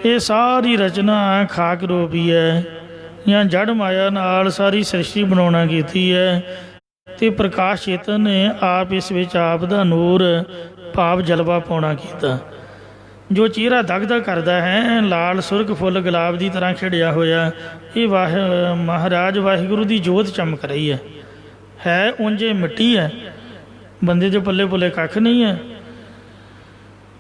Speaker 2: ਇਹ ਸਾਰੀ ਰਚਨਾ ਖਾਕ ਰੂਪੀ ਹੈ ਜਾਂ ਜੜ ਮਾਇਆ ਨਾਲ ਸਾਰੀ ਸ੍ਰਿਸ਼ਟੀ ਬਣਾਉਣਾ ਕੀਤੀ ਹੈ। ਅਤੇ ਪ੍ਰਕਾਸ਼ ਚੇਤਨ ਨੇ ਆਪ ਇਸ ਵਿੱਚ ਆਪ ਦਾ ਨੂਰ ਭਾਵ ਜਲਵਾ ਪਾਉਣਾ ਕੀਤਾ, ਜੋ ਚਿਹਰਾ ਦਗਦਗ ਕਰਦਾ ਹੈ, ਲਾਲ ਸੁਰਖ ਫੁੱਲ ਗੁਲਾਬ ਦੀ ਤਰ੍ਹਾਂ ਖਿੜਿਆ ਹੋਇਆ। ਇਹ ਮਹਾਰਾਜ ਵਾਹਿਗੁਰੂ ਦੀ ਜੋਤ ਚਮਕ ਰਹੀ ਹੈ ਉਂਝ ਮਿੱਟੀ ਹੈ, ਬੰਦੇ ਦੇ ਪੱਲੇ ਪੁੱਲੇ ਕੱਖ ਨਹੀਂ ਹੈ,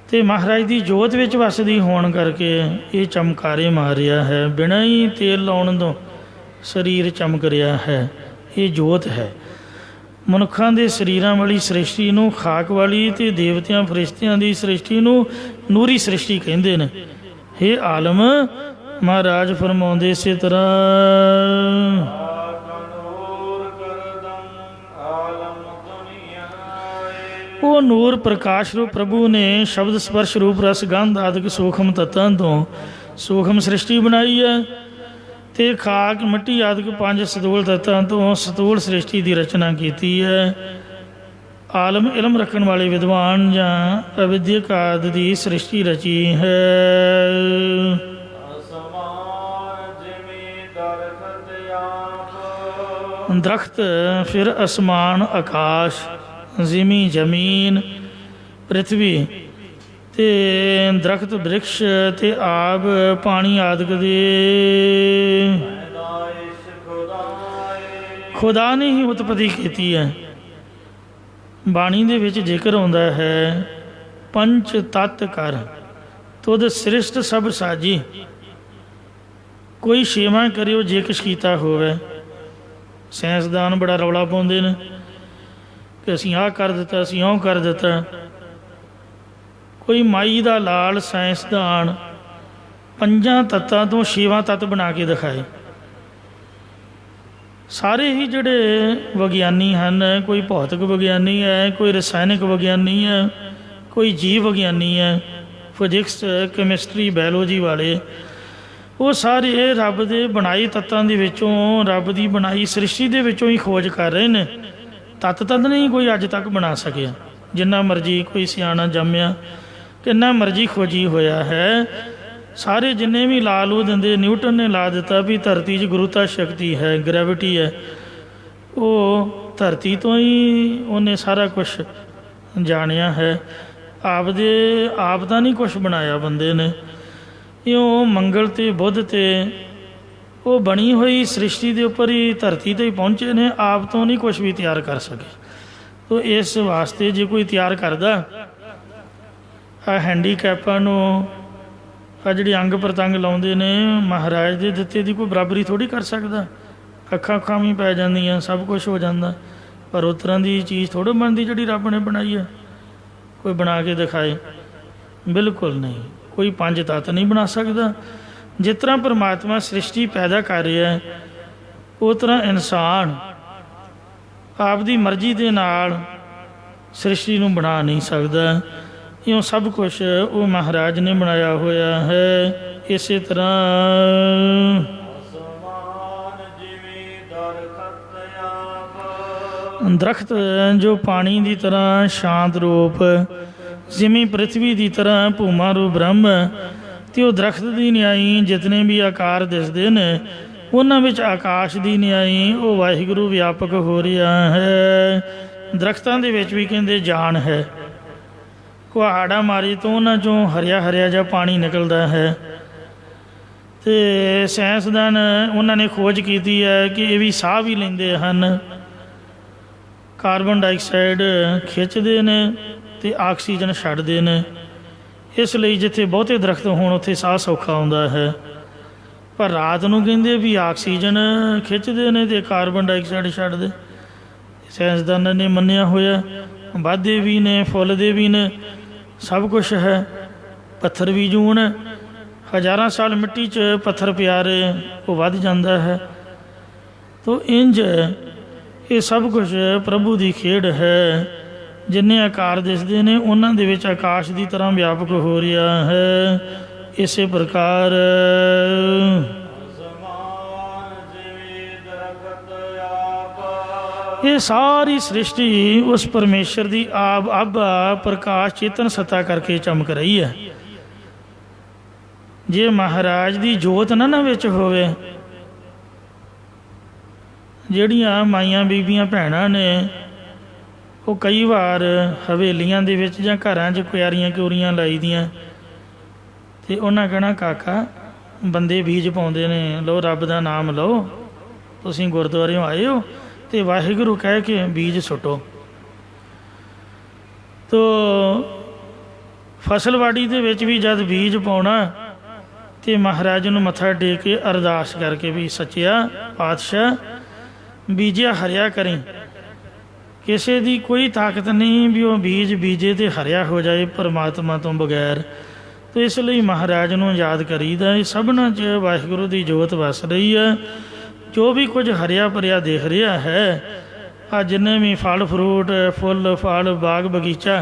Speaker 2: ਅਤੇ ਮਹਾਰਾਜ ਦੀ ਜੋਤ ਵਿੱਚ ਵਸਦੀ ਹੋਣ ਕਰਕੇ ਇਹ ਚਮਕਾਰੇ ਮਾਰ ਰਿਹਾ ਹੈ। ਬਿਨਾਂ ਹੀ ਤੇਲ ਲਾਉਣ ਤੋਂ ਸਰੀਰ ਚਮਕ ਰਿਹਾ ਹੈ। ਇਹ ਜੋਤ ਹੈ। ਮਨੁੱਖਾਂ ਦੇ ਸਰੀਰਾਂ ਵਾਲੀ ਸ੍ਰਿਸ਼ਟੀ ਨੂੰ ਖਾਕ ਵਾਲੀ ਅਤੇ ਦੇਵਤਿਆਂ ਫਰਿਸ਼ਤਿਆਂ ਦੀ ਸ੍ਰਿਸ਼ਟੀ ਨੂੰ ਨੂਰੀ ਸ੍ਰਿਸ਼ਟੀ ਕਹਿੰਦੇ ਨੇ। ਹੇ ਆਲਮ, ਮਹਾਰਾਜ ਫਰਮਾਉਂਦੇ ਇਸੇ ਤਰ੍ਹਾਂ ਉਹ ਨੂਰ ਪ੍ਰਕਾਸ਼ ਰੂਪ ਪ੍ਰਭੂ ਨੇ ਸ਼ਬਦ ਸਪਰਸ਼ ਰੂਪ ਰਸ ਗੰਧ ਆਦਿਕ ਸੂਖਮ ਤੱਤਾਂ ਤੋਂ ਸੂਖਮ ਸ੍ਰਿਸ਼ਟੀ ਬਣਾਈ ਹੈ, ਅਤੇ ਖਾਕ ਮਿੱਟੀ ਆਦਿਕ 5 ਸਤੂਲ ਤੱਤਾਂ ਤੋਂ ਸਤੂਲ ਸ੍ਰਿਸ਼ਟੀ ਦੀ ਰਚਨਾ ਕੀਤੀ ਹੈ। ਆਲਮ ਇਲਮ ਰੱਖਣ ਵਾਲੇ ਵਿਦਵਾਨ ਜਾਂ ਅਵਿਦਿਅਕ ਆਦਿ ਦੀ ਸ੍ਰਿਸ਼ਟੀ ਰਚੀ ਹੈ। ਦਰਖਤ, ਫਿਰ ਅਸਮਾਨ ਆਕਾਸ਼, ਜ਼ਿਮੀ ਜ਼ਮੀਨ ਪ੍ਰਿਥਵੀ, ਅਤੇ ਦਰਖਤ ਬ੍ਰਿਕਸ਼ ਅਤੇ ਆਬ ਪਾਣੀ ਆਦਿਕ ਦੇ ਖੁਦਾ ਨੇ ਹੀ ਉਤਪਤੀ ਕੀਤੀ ਹੈ। ਬਾਣੀ ਦੇ ਵਿੱਚ ਜ਼ਿਕਰ ਆਉਂਦਾ ਹੈ ਪੰਚ ਤੱਤ ਕਰ ਤੁਧ ਸ੍ਰਿਸ਼ਟ ਸਭ ਸਾਜੀ, ਕੋਈ ਛੇਵਾਂ ਕਰਿਓ ਜੇ ਕੁਛ ਕੀਤਾ ਹੋਵੇ। ਸਾਇੰਸਦਾਨ ਬੜਾ ਰੌਲਾ ਪਾਉਂਦੇ ਨੇ ਕਿ ਅਸੀਂ ਆਹ ਕਰ ਦਿੱਤਾ, ਅਸੀਂ ਉਹ ਕਰ ਦਿੱਤਾ। ਕੋਈ ਮਾਈ ਦਾ ਲਾਲ ਸਾਇੰਸਦਾਨ 5 ਤੱਤਾਂ ਤੋਂ 6ਵਾਂ ਤੱਤ ਬਣਾ ਕੇ ਦਿਖਾਏ। ਸਾਰੇ ਹੀ ਜਿਹੜੇ ਵਿਗਿਆਨੀ ਹਨ, ਕੋਈ ਭੌਤਿਕ ਵਿਗਿਆਨੀ ਹੈ, ਕੋਈ ਰਸਾਇਣਿਕ ਵਿਗਿਆਨੀ ਹੈ, ਕੋਈ ਜੀਵ ਵਿਗਿਆਨੀ ਹੈ, ਫਿਜ਼ਿਕਸ ਕੈਮਿਸਟਰੀ ਬਾਇਓਲੋਜੀ ਵਾਲੇ, ਉਹ ਸਾਰੇ ਰੱਬ ਦੇ ਬਣਾਈ ਤੱਤਾਂ ਦੇ ਵਿੱਚੋਂ, ਰੱਬ ਦੀ ਬਣਾਈ ਸ੍ਰਿਸ਼ਟੀ ਦੇ ਵਿੱਚੋਂ ਹੀ ਖੋਜ ਕਰ ਰਹੇ ਨੇ। ਤੱਤ ਤੱਦ ਨਹੀਂ ਕੋਈ ਅੱਜ ਤੱਕ ਬਣਾ ਸਕਿਆ। ਜਿੰਨਾ ਮਰਜ਼ੀ ਕੋਈ ਸਿਆਣਾ ਜੰਮਿਆ, ਕਿੰਨਾ ਮਰਜ਼ੀ ਖੋਜੀ ਹੋਇਆ ਹੈ, ਸਾਰੇ ਜਿੰਨੇ ਵੀ ਲਾ ਲੂ ਦਿੰਦੇ, ਨਿਊਟਨ ਨੇ ਲਾ ਦਿੱਤਾ ਵੀ ਧਰਤੀ 'ਚ ਗੁਰੂਤਾ ਸ਼ਕਤੀ ਹੈ, ਗ੍ਰੈਵਿਟੀ ਹੈ, ਉਹ ਧਰਤੀ ਤੋਂ ਹੀ ਉਹਨੇ ਸਾਰਾ ਕੁਛ ਜਾਣਿਆ ਹੈ। ਆਪ ਤਾਂ ਨਹੀਂ ਕੁਛ ਬਣਾਇਆ ਬੰਦੇ ਨੇ, ਇਉਂ ਮੰਗਲ 'ਤੇ ਬੁੱਧ 'ਤੇ ਉਹ ਬਣੀ ਹੋਈ ਸ੍ਰਿਸ਼ਟੀ ਦੇ ਉੱਪਰ ਹੀ ਧਰਤੀ 'ਤੇ ਹੀ ਪਹੁੰਚੇ ਨੇ, ਆਪ ਤੋਂ ਨਹੀਂ ਕੁਛ ਵੀ ਤਿਆਰ ਕਰ ਸਕੇ। ਤੋ ਇਸ ਵਾਸਤੇ ਜੇ ਕੋਈ ਤਿਆਰ ਕਰਦਾ ਆ ਹੈਂਡੀਕੈਪਾਂ ਨੂੰ, ਆ ਜਿਹੜੀ ਅੰਗ ਪ੍ਰਤੰਗ ਲਾਉਂਦੇ ਨੇ, ਮਹਾਰਾਜ ਦੇ ਦਿੱਤੇ ਦੀ ਕੋਈ ਬਰਾਬਰੀ ਥੋੜ੍ਹੀ ਕਰ ਸਕਦਾ। ਅੱਖਾਂ ਵੀ ਪੈ ਜਾਂਦੀਆਂ, ਸਭ ਕੁਛ ਹੋ ਜਾਂਦਾ, ਪਰ ਉਸ ਤਰ੍ਹਾਂ ਦੀ ਚੀਜ਼ ਥੋੜ੍ਹਾ ਬਣਦੀ ਜਿਹੜੀ ਰੱਬ ਨੇ ਬਣਾਈ ਹੈ। ਕੋਈ ਬਣਾ ਕੇ ਦਿਖਾਏ, ਬਿਲਕੁਲ ਨਹੀਂ। ਕੋਈ ਪੰਜ ਤੱਤ ਨਹੀਂ ਬਣਾ ਸਕਦਾ। ਜਿਸ ਤਰ੍ਹਾਂ ਪਰਮਾਤਮਾ ਸ੍ਰਿਸ਼ਟੀ ਪੈਦਾ ਕਰ ਰਿਹਾ ਹੈ, ਉਸ ਤਰ੍ਹਾਂ ਇਨਸਾਨ ਆਪਦੀ ਮਰਜ਼ੀ ਦੇ ਨਾਲ ਸ੍ਰਿਸ਼ਟੀ ਨੂੰ ਬਣਾ ਨਹੀਂ ਸਕਦਾ। ਇਉਂ ਸਭ ਕੁਛ ਉਹ ਮਹਾਰਾਜ ਨੇ ਬਣਾਇਆ ਹੋਇਆ ਹੈ। ਇਸੇ ਤਰ੍ਹਾਂ ਦਰਖਤ ਜੋ ਪਾਣੀ ਦੀ ਤਰ੍ਹਾਂ ਸ਼ਾਂਤ ਰੂਪ, ਜਿਵੇਂ ਪ੍ਰਿਥਵੀ ਦੀ ਤਰ੍ਹਾਂ ਭੂਮਾ ਰੂਪ ਬ੍ਰਹਮ, ਅਤੇ ਉਹ ਦਰਖਤ ਦੀ ਨਿਆਈ ਜਿਤਨੇ ਵੀ ਆਕਾਰ ਦਿਸਦੇ ਨੇ, ਉਹਨਾਂ ਵਿੱਚ ਆਕਾਸ਼ ਦੀ ਨਿਆਈ ਉਹ ਵਾਹਿਗੁਰੂ ਵਿਆਪਕ ਹੋ ਰਿਹਾ ਹੈ। ਦਰਖਤਾਂ ਦੇ ਵਿੱਚ ਵੀ ਕਹਿੰਦੇ ਜਾਨ ਹੈ। ਕੁਹਾੜਾ ਮਾਰੀ ਤੋਂ ਉਹਨਾਂ 'ਚੋਂ ਹਰਿਆ ਹਰਿਆ ਜਿਹਾ ਪਾਣੀ ਨਿਕਲਦਾ ਹੈ, ਅਤੇ ਸਾਇੰਸਦਾਨ ਉਹਨਾਂ ਨੇ ਖੋਜ ਕੀਤੀ ਹੈ ਕਿ ਇਹ ਵੀ ਸਾਹ ਵੀ ਲੈਂਦੇ ਹਨ। ਕਾਰਬਨ ਡਾਈਆਕਸਾਈਡ ਖਿੱਚਦੇ ਨੇ ਅਤੇ ਆਕਸੀਜਨ ਛੱਡਦੇ ਨੇ। ਇਸ ਲਈ ਜਿੱਥੇ ਬਹੁਤੇ ਦਰਖਤ ਹੋਣ ਉੱਥੇ ਸਾਹ ਸੌਖਾ ਆਉਂਦਾ ਹੈ। ਪਰ ਰਾਤ ਨੂੰ ਕਹਿੰਦੇ ਵੀ ਆਕਸੀਜਨ ਖਿੱਚਦੇ ਨੇ ਅਤੇ ਕਾਰਬਨ ਡਾਈਆਕਸਾਈਡ ਛੱਡਦੇ। ਸਾਇੰਸਦਾਨਾਂ ਨੇ ਮੰਨਿਆ ਹੋਇਆ, ਵੱਧਦੇ ਵੀ ਨੇ, ਫੁੱਲਦੇ ਵੀ ਨੇ, ਸਭ ਕੁਛ ਹੈ। ਪੱਥਰ ਵੀ ਜੂਨ, ਹਜ਼ਾਰਾਂ ਸਾਲ ਮਿੱਟੀ 'ਚ ਪੱਥਰ ਪਿਆ ਰਹੇ, ਉਹ ਵੱਧ ਜਾਂਦਾ ਹੈ। ਤੋ ਇੰਝ ਇਹ ਸਭ ਕੁਛ ਪ੍ਰਭੂ ਦੀ ਖੇਡ ਹੈ। ਜਿੰਨੇ ਆਕਾਰ ਦਿਸਦੇ ਨੇ ਉਹਨਾਂ ਦੇ ਵਿੱਚ ਆਕਾਸ਼ ਦੀ ਤਰ੍ਹਾਂ ਵਿਆਪਕ ਹੋ ਰਿਹਾ ਹੈ। ਇਸੇ ਪ੍ਰਕਾਰ ਇਹ ਸਾਰੀ ਸ੍ਰਿਸ਼ਟੀ ਉਸ ਪਰਮੇਸ਼ਰ ਦੀ ਆਬ ਪ੍ਰਕਾਸ਼ ਚੇਤਨ ਸੱਤਾ ਕਰਕੇ ਚਮਕ ਰਹੀ ਹੈ। ਜੇ ਮਹਾਰਾਜ ਦੀ ਜੋਤ ਨਾ ਵਿੱਚ ਹੋਵੇ, ਜਿਹੜੀਆਂ ਮਾਈਆਂ ਬੀਬੀਆਂ ਭੈਣਾਂ ਨੇ ਉਹ ਕਈ ਵਾਰ ਹਵੇਲੀਆਂ ਦੇ ਵਿੱਚ ਜਾਂ ਘਰਾਂ 'ਚ ਕੁਆਰੀਆਂ ਕਿਉਰੀਆਂ ਲਾਈ ਦੀਆਂ, ਅਤੇ ਉਹਨਾਂ ਕਹਿਣਾ ਕਾਕਾ ਬੰਦੇ ਬੀਜ ਪਾਉਂਦੇ ਨੇ, ਲਓ ਰੱਬ ਦਾ ਨਾਮ ਲਓ, ਤੁਸੀਂ ਗੁਰਦੁਆਰਿਓਂ ਆਏ ਹੋ ਅਤੇ ਵਾਹਿਗੁਰੂ ਕਹਿ ਕੇ ਬੀਜ ਸੁੱਟੋ। ਤੋ ਫਸਲਵਾੜੀ ਦੇ ਵਿੱਚ ਵੀ ਜਦ ਬੀਜ ਪਾਉਣਾ ਅਤੇ ਮਹਾਰਾਜ ਨੂੰ ਮੱਥਾ ਟੇਕ ਕੇ ਅਰਦਾਸ ਕਰਕੇ ਵੀ ਸੱਚਿਆ ਪਾਤਸ਼ਾਹ ਬੀਜਿਆ ਹਰਿਆ ਕਰੀਂ। ਕਿਸੇ ਦੀ ਕੋਈ ਤਾਕਤ ਨਹੀਂ ਵੀ ਉਹ ਬੀਜ ਬੀਜੇ ਅਤੇ ਹਰਿਆ ਹੋ ਜਾਏ ਪਰਮਾਤਮਾ ਤੋਂ ਬਗੈਰ। ਅਤੇ ਇਸ ਲਈ ਮਹਾਰਾਜ ਨੂੰ ਯਾਦ ਕਰੀਦਾ। ਇਹ ਸਭਨਾਂ 'ਚ ਵਾਹਿਗੁਰੂ ਦੀ ਜੋਤ ਵਸ ਰਹੀ ਹੈ। ਜੋ ਵੀ ਕੁਝ ਹਰਿਆ ਭਰਿਆ ਦਿਖ ਰਿਹਾ ਹੈ, ਆ ਜਿੰਨੇ ਵੀ ਫਲ ਫਰੂਟ, ਫੁੱਲ ਫਲ, ਬਾਗ ਬਗੀਚਾ,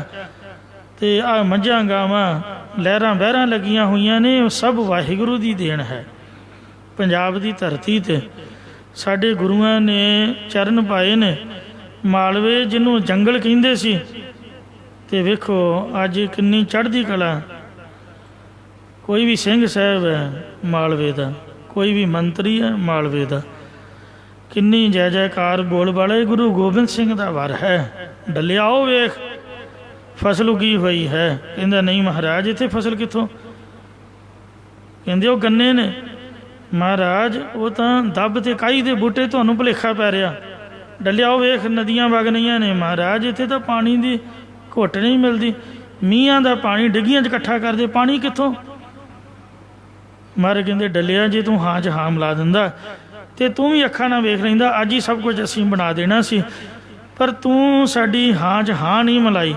Speaker 2: ਅਤੇ ਆਹ ਮੱਝਾਂ ਗਾਵਾਂ, ਲਹਿਰਾਂ ਬਹਿਰਾਂ ਲੱਗੀਆਂ ਹੋਈਆਂ ਨੇ, ਉਹ ਸਭ ਵਾਹਿਗੁਰੂ ਦੀ ਦੇਣ ਹੈ। ਪੰਜਾਬ ਦੀ ਧਰਤੀ 'ਤੇ ਸਾਡੇ ਗੁਰੂਆਂ ਨੇ ਚਰਨ ਪਾਏ ਨੇ। ਮਾਲਵੇ ਜਿਹਨੂੰ ਜੰਗਲ ਕਹਿੰਦੇ ਸੀ, ਅਤੇ ਵੇਖੋ ਅੱਜ ਕਿੰਨੀ ਚੜ੍ਹਦੀ ਕਲਾ। ਕੋਈ ਵੀ ਸਿੰਘ ਸਾਹਿਬ ਹੈ ਮਾਲਵੇ ਦਾ, ਕੋਈ ਵੀ ਮੰਤਰੀ ਹੈ ਮਾਲਵੇ ਦਾ, ਕਿੰਨੀ ਜੈ ਜੈਕਾਰ ਬੋਲ ਵਾਲੇ ਗੁਰੂ ਗੋਬਿੰਦ ਸਿੰਘ ਦਾ ਵਰ ਹੈ। ਡੱਲਿਆ ਉਹ ਵੇਖ ਫਸਲ ਉਗੀ ਹੋਈ ਹੈ। ਕਹਿੰਦਾ ਨਹੀਂ ਮਹਾਰਾਜ ਇੱਥੇ ਫਸਲ ਕਿੱਥੋਂ? ਕਹਿੰਦੇ ਉਹ ਗੰਨੇ ਨੇ। ਮਹਾਰਾਜ ਉਹ ਤਾਂ ਦੱਬ ਅਤੇ ਕਾਈ ਦੇ ਬੂਟੇ, ਤੁਹਾਨੂੰ ਭੁਲੇਖਾ ਪੈ ਰਿਹਾ। ਡੱਲਿਆ ਉਹ ਵੇਖ ਨਦੀਆਂ ਵਗ ਰਹੀਆਂ ਨੇ। ਮਹਾਰਾਜ ਇੱਥੇ ਤਾਂ ਪਾਣੀ ਦੀ ਘੁੱਟ ਨਹੀਂ ਮਿਲਦੀ, ਮੀਂਹਾਂ ਦਾ ਪਾਣੀ ਡਿੱਗੀਆਂ 'ਚ ਇਕੱਠਾ ਕਰਦੇ, ਪਾਣੀ ਕਿੱਥੋਂ? ਮਹਾਰਾਜ ਕਹਿੰਦੇ ਡੱਲਿਆ ਜੇ ਤੂੰ ਹਾਂ 'ਚ ਹਾਂ ਮਿਲਾ ਦਿੰਦਾ ਅਤੇ ਤੂੰ ਵੀ ਅੱਖਾਂ ਨਾਲ ਵੇਖ ਲੈਂਦਾ, ਅੱਜ ਹੀ ਸਭ ਕੁਝ ਅਸੀਂ ਬਣਾ ਦੇਣਾ ਸੀ, ਪਰ ਤੂੰ ਸਾਡੀ ਹਾਂ 'ਚ ਹਾਂ ਨਹੀਂ ਮਿਲਾਈ,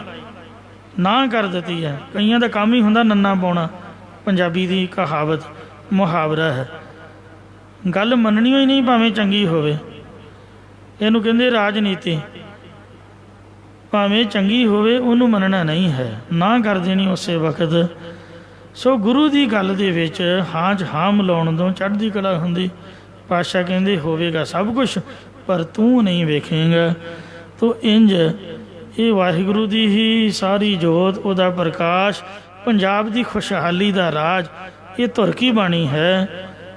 Speaker 2: ਨਾ ਕਰ ਦਿੱਤੀ ਹੈ। ਕਈਆਂ ਦਾ ਕੰਮ ਹੀ ਹੁੰਦਾ ਨੰਨਾ ਪਾਉਣਾ, ਪੰਜਾਬੀ ਦੀ ਕਹਾਵਤ ਮੁਹਾਵਰਾ ਹੈ। ਗੱਲ ਮੰਨਣੀ ਹੋਈ ਨਹੀਂ ਭਾਵੇਂ ਚੰਗੀ ਹੋਵੇ, ਇਹਨੂੰ ਕਹਿੰਦੇ ਰਾਜਨੀਤੀ। ਭਾਵੇਂ ਚੰਗੀ ਹੋਵੇ ਉਹਨੂੰ ਮੰਨਣਾ ਨਹੀਂ ਹੈ, ਨਾ ਕਰ ਦੇਣੀ ਉਸੇ ਵਕਤ। ਸੋ ਗੁਰੂ ਦੀ ਗੱਲ ਦੇ ਵਿੱਚ ਹਾਂ 'ਚ ਹਾਂ ਮਿਲਾਉਣ ਤੋਂ ਚੜ੍ਹਦੀ ਕਲਾ ਹੁੰਦੀ। ਪਾਤਸ਼ਾਹ ਕਹਿੰਦੇ ਹੋਵੇਗਾ ਸਭ ਕੁਛ, ਪਰ ਤੂੰ ਨਹੀਂ ਵੇਖੇਂਗਾ। ਤੋ ਇੰਜ ਇਹ ਵਾਹਿਗੁਰੂ ਦੀ ਹੀ ਸਾਰੀ ਜੋਤ, ਉਹਦਾ ਪ੍ਰਕਾਸ਼, ਪੰਜਾਬ ਦੀ ਖੁਸ਼ਹਾਲੀ ਦਾ ਰਾਜ, ਇਹ ਧੁਰ ਕੀ ਬਾਣੀ ਹੈ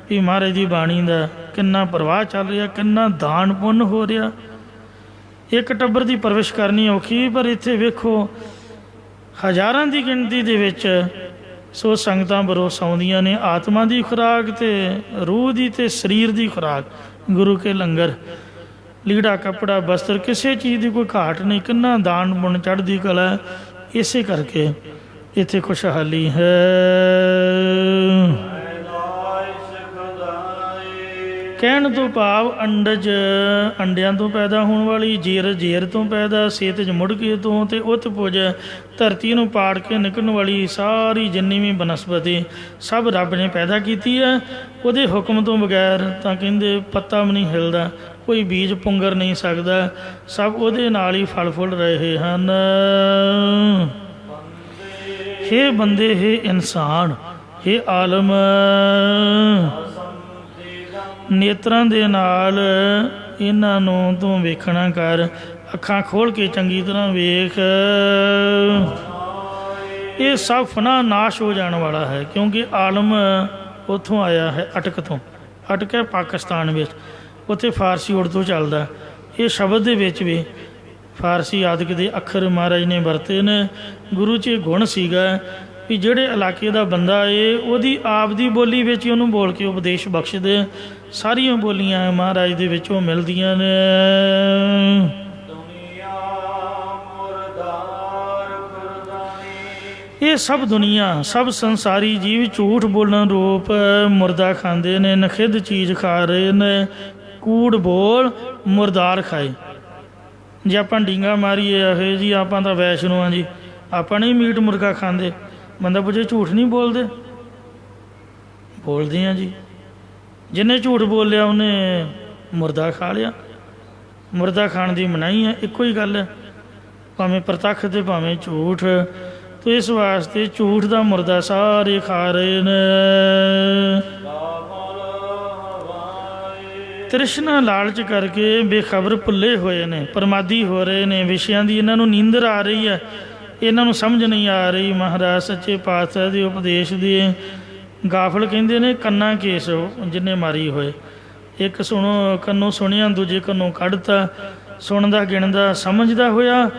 Speaker 2: ਵੀ ਮਹਾਰਾਜ ਦੀ ਬਾਣੀ ਦਾ ਕਿੰਨਾ ਪ੍ਰਵਾਹ ਚੱਲ ਰਿਹਾ, ਕਿੰਨਾ ਦਾਨ ਪੁੰਨ ਹੋ ਰਿਹਾ। ਇੱਕ ਟੱਬਰ ਦੀ ਪਰਵਿਸ਼ ਕਰਨੀ ਔਖੀ, ਪਰ ਇੱਥੇ ਵੇਖੋ ਹਜ਼ਾਰਾਂ ਦੀ ਗਿਣਤੀ ਦੇ ਵਿੱਚ ਸੋ ਸੰਗਤਾਂ ਬਰੋਸ ਆਉਂਦੀਆਂ ਨੇ। ਆਤਮਾ ਦੀ ਖੁਰਾਕ ਤੇ ਰੂਹ ਦੀ ਤੇ ਸਰੀਰ ਦੀ ਖੁਰਾਕ, ਗੁਰੂ ਕੇ ਲੰਗਰ, ਲੀੜਾ ਕੱਪੜਾ ਬਸਤਰ, ਕਿਸੇ ਚੀਜ਼ ਦੀ ਕੋਈ ਘਾਟ ਨਹੀਂ। ਕਿੰਨਾ ਦਾਨ ਪੁੰਨ, ਚੜ੍ਹਦੀ ਕਲਾ, ਇਸੇ ਕਰਕੇ ਇੱਥੇ ਖੁਸ਼ਹਾਲੀ ਹੈ। ਕਹਿਣ ਤੋਂ ਭਾਵ ਅੰਡਜ, ਅੰਡਿਆਂ ਤੋਂ ਪੈਦਾ ਹੋਣ ਵਾਲੀ, ਜੇਰ, ਜੇਰ ਤੋਂ ਪੈਦਾ, ਸੇਤਜ ਮੁੜਕੇ ਤੋਂ, ਤੇ ਉਤ ਪੁਜ, ਧਰਤੀ ਨੂੰ ਪਾੜ ਕੇ ਨਿਕਲਣ ਵਾਲੀ ਸਾਰੀ ਜਿੰਨੀ ਵੀ ਬਨਸਪਤੀ ਸਭ ਰੱਬ ਨੇ ਪੈਦਾ ਕੀਤੀ ਹੈ। ਉਹਦੇ ਹੁਕਮ ਤੋਂ ਬਗੈਰ ਤਾਂ ਕਹਿੰਦੇ ਪੱਤਾ ਵੀ ਨਹੀਂ ਹਿਲਦਾ, ਕੋਈ ਬੀਜ ਪੁੰਗਰ ਨਹੀਂ ਸਕਦਾ, ਸਭ ਉਹਦੇ ਨਾਲ ਹੀ ਫਲ ਫੁੱਲ ਰਹੇ ਹਨ। ਹੇ ਬੰਦੇ, ਹੇ ਇਨਸਾਨ, ਹੇ ਆਲਮ, ਨੇਤਰਾਂ ਦੇ ਨਾਲ ਇਹਨਾਂ ਨੂੰ ਤੂੰ ਵੇਖਣਾ ਕਰ, ਅੱਖਾਂ ਖੋਲ੍ਹ ਕੇ ਚੰਗੀ ਤਰ੍ਹਾਂ ਵੇਖ। ਇਹ ਸਭ ਫਨਾ ਨਾਸ਼ ਹੋ ਜਾਣ ਵਾਲਾ ਹੈ, ਕਿਉਂਕਿ ਆਲਮ ਉੱਥੋਂ ਆਇਆ ਹੈ, ਅਟਕ ਤੋਂ। ਅਟਕ ਹੈ ਪਾਕਿਸਤਾਨ ਵਿੱਚ, ਉੱਥੇ ਫਾਰਸੀ ਉਰਦੂ ਚੱਲਦਾ। ਇਹ ਸ਼ਬਦ ਦੇ ਵਿੱਚ ਵੀ ਫਾਰਸੀ ਆਦਿਕ ਦੇ ਅੱਖਰ ਮਹਾਰਾਜ ਨੇ ਵਰਤੇ ਨੇ। ਗੁਰੂ 'ਚ ਇਹ ਗੁਣ ਸੀਗਾ ਵੀ ਜਿਹੜੇ ਇਲਾਕੇ ਦਾ ਬੰਦਾ ਏ ਉਹਦੀ ਆਪ ਦੀ ਬੋਲੀ ਵਿੱਚ ਹੀ ਉਹਨੂੰ ਬੋਲ ਕੇ ਉਪਦੇਸ਼ ਬਖਸ਼ਦੇ। ਸਾਰੀਆਂ ਬੋਲੀਆਂ ਮਹਾਰਾਜ ਦੇ ਵਿੱਚੋਂ ਮਿਲਦੀਆਂ ਨੇ। ਇਹ ਸਭ ਦੁਨੀਆ, ਸਭ ਸੰਸਾਰੀ ਜੀਵ ਝੂਠ ਬੋਲਣ ਰੂਪ ਮੁਰਦਾ ਖਾਂਦੇ ਨੇ, ਨਖਿੱਧ ਚੀਜ਼ ਖਾ ਰਹੇ ਨੇ। ਕੂੜ ਬੋਲ ਮੁਰਦਾਰ ਖਾਏ। ਜੇ ਆਪਾਂ ਡੀਂਗਾ ਮਾਰੀਏ ਆਹੇ ਜੀ ਆਪਾਂ ਤਾਂ ਵੈਸ਼ਨੋ ਹਾਂ ਜੀ, ਆਪਾਂ ਨਹੀਂ ਮੀਟ ਮੁਰਗਾ ਖਾਂਦੇ, ਬੰਦਾ ਪੁੱਛੇ ਝੂਠ ਨਹੀਂ ਬੋਲਦੇ? ਬੋਲਦੇ ਹਾਂ ਜੀ। ਜਿਹਨੇ ਝੂਠ ਬੋਲਿਆ ਉਹਨੇ ਮੁਰਦਾ ਖਾ ਲਿਆ। ਮੁਰਦਾ ਖਾਣ ਦੀ ਮਨਾਹੀ ਹੈ, ਇੱਕੋ ਹੀ ਗੱਲ ਹੈ, ਭਾਵੇਂ ਪ੍ਰਤੱਖ ਤੇ ਭਾਵੇਂ ਝੂਠ। ਤੋ ਇਸ ਵਾਸਤੇ ਝੂਠ ਦਾ ਮੁਰਦਾ ਸਾਰੇ ਖਾ ਰਹੇ ਨੇ। ਤ੍ਰਿਸ਼ਨਾ ਲਾਲਚ ਕਰਕੇ ਬੇਖਬਰ ਭੁੱਲੇ ਹੋਏ ਨੇ, ਪ੍ਰਮਾਦੀ ਹੋ ਰਹੇ ਨੇ। ਵਿਸ਼ਿਆਂ ਦੀ ਇਹਨਾਂ ਨੂੰ ਨੀਂਦਰ ਆ ਰਹੀ ਹੈ, ਇਹਨਾਂ ਨੂੰ ਸਮਝ ਨਹੀਂ ਆ ਰਹੀ ਮਹਾਰਾਜ ਸੱਚੇ ਪਾਤਸ਼ਾਹ ਦੇ ਉਪਦੇਸ਼ ਦੀ। ਗਾਫਲ ਕਹਿੰਦੇ ਨੇ ਕੰਨਾਂ ਕੇਸ ਜਿੰਨੇ ਮਾਰੀ ਹੋਏ। ਇੱਕ ਸੁਣੋ, ਕੰਨੋਂ ਸੁਣਿਆ, ਦੂਜੇ ਕੰਨੋਂ ਕੱਢਤਾ। ਸੁਣਦਾ, ਗਿਣਦਾ, ਸਮਝਦਾ ਹੋਇਆ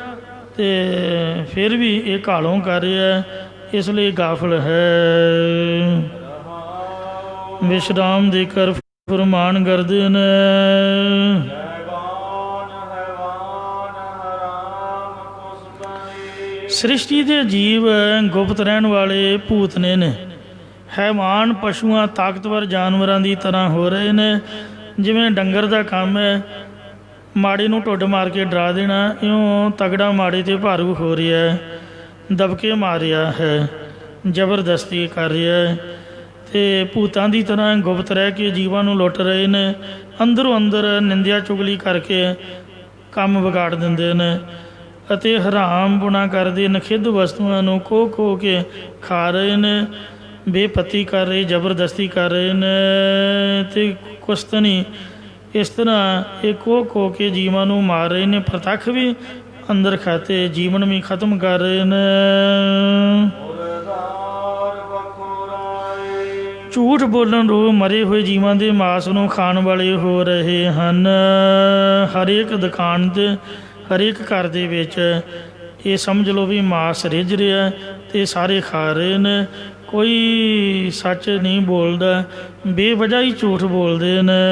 Speaker 2: ਤੇ ਫਿਰ ਵੀ ਇਹ ਘਾਲੋਂ ਕਰ ਰਿਹਾ, ਇਸ ਲਈ ਗਾਫਲ ਹੈ। ਵਿਸ਼ਰਾਮ ਦੇ ਕਰ ਫਰਮਾਨ ਕਰਦੇ ਨੇ। ਸ੍ਰਿਸ਼ਟੀ ਦੇ ਜੀਵ ਗੁਪਤ ਰਹਿਣ ਵਾਲੇ ਭੂਤਨੇ ਨੇ। ਹੈਵਾਨ, ਪਸ਼ੂਆਂ, ਤਾਕਤਵਰ ਜਾਨਵਰਾਂ ਦੀ ਤਰ੍ਹਾਂ ਹੋ ਰਹੇ ਨੇ। ਜਿਵੇਂ ਡੰਗਰ ਦਾ ਕੰਮ ਹੈ ਮਾੜੇ ਨੂੰ ਢੁੱਡ ਮਾਰ ਕੇ ਡਰਾ ਦੇਣਾ, ਇਉਂ ਤਗੜਾ ਮਾੜੇ 'ਤੇ ਭਾਰੂ ਹੋ ਰਿਹਾ ਹੈ, ਦਬਕੇ ਮਾਰ ਰਿਹਾ ਹੈ, ਜ਼ਬਰਦਸਤੀ ਕਰ ਰਿਹਾ ਹੈ। ਅਤੇ ਭੂਤਾਂ ਦੀ ਤਰ੍ਹਾਂ ਗੁਪਤ ਰਹਿ ਕੇ ਜੀਵਾਂ ਨੂੰ ਲੁੱਟ ਰਹੇ ਨੇ। ਅੰਦਰੋਂ ਅੰਦਰ ਨਿੰਦਿਆ ਚੁਗਲੀ ਕਰਕੇ ਕੰਮ ਵਿਗਾੜ ਦਿੰਦੇ ਨੇ ਅਤੇ ਹਰਾਮ ਗੁਨਾਹ ਕਰਦੇ ਨਖਿੱਧ ਵਸਤੂਆਂ ਨੂੰ ਖੋਹ ਖੋਹ ਕੇ ਖਾ ਰਹੇ ਨੇ, ਬੇਪਤੀ ਕਰ ਰਹੇ, ਜ਼ਬਰਦਸਤੀ ਕਰ ਰਹੇ ਨੇ। ਅਤੇ ਕੁਸ਼ਤਨੀ ਇਸ ਤਰ੍ਹਾਂ ਇਹ ਖੋਹ ਖੋਹ ਕੇ ਜੀਵਾਂ ਨੂੰ ਮਾਰ ਰਹੇ ਨੇ। ਪ੍ਰਤੱਖ ਵੀ ਅੰਦਰ ਖਾਤੇ, ਜੀਵਨ ਵੀ ਖਤਮ ਕਰ ਰਹੇ ਨੇ। ਝੂਠ ਬੋਲਣ ਨੂੰ ਮਰੇ ਹੋਏ ਜੀਵਾਂ ਦੇ ਮਾਸ ਨੂੰ ਖਾਣ ਵਾਲੇ ਹੋ ਰਹੇ ਹਨ। ਹਰੇਕ ਦੁਕਾਨ 'ਤੇ, ਹਰੇਕ ਘਰ ਦੇ ਵਿੱਚ ਇਹ ਸਮਝ ਲਓ ਵੀ ਮਾਸ ਰਿੱਝ ਰਿਹਾ ਅਤੇ ਸਾਰੇ ਖਾ ਰਹੇ ਨੇ। ਕੋਈ ਸੱਚ ਨਹੀਂ ਬੋਲਦਾ, ਬੇਵਜ੍ਹਾ ਹੀ ਝੂਠ ਬੋਲਦੇ ਨੇ।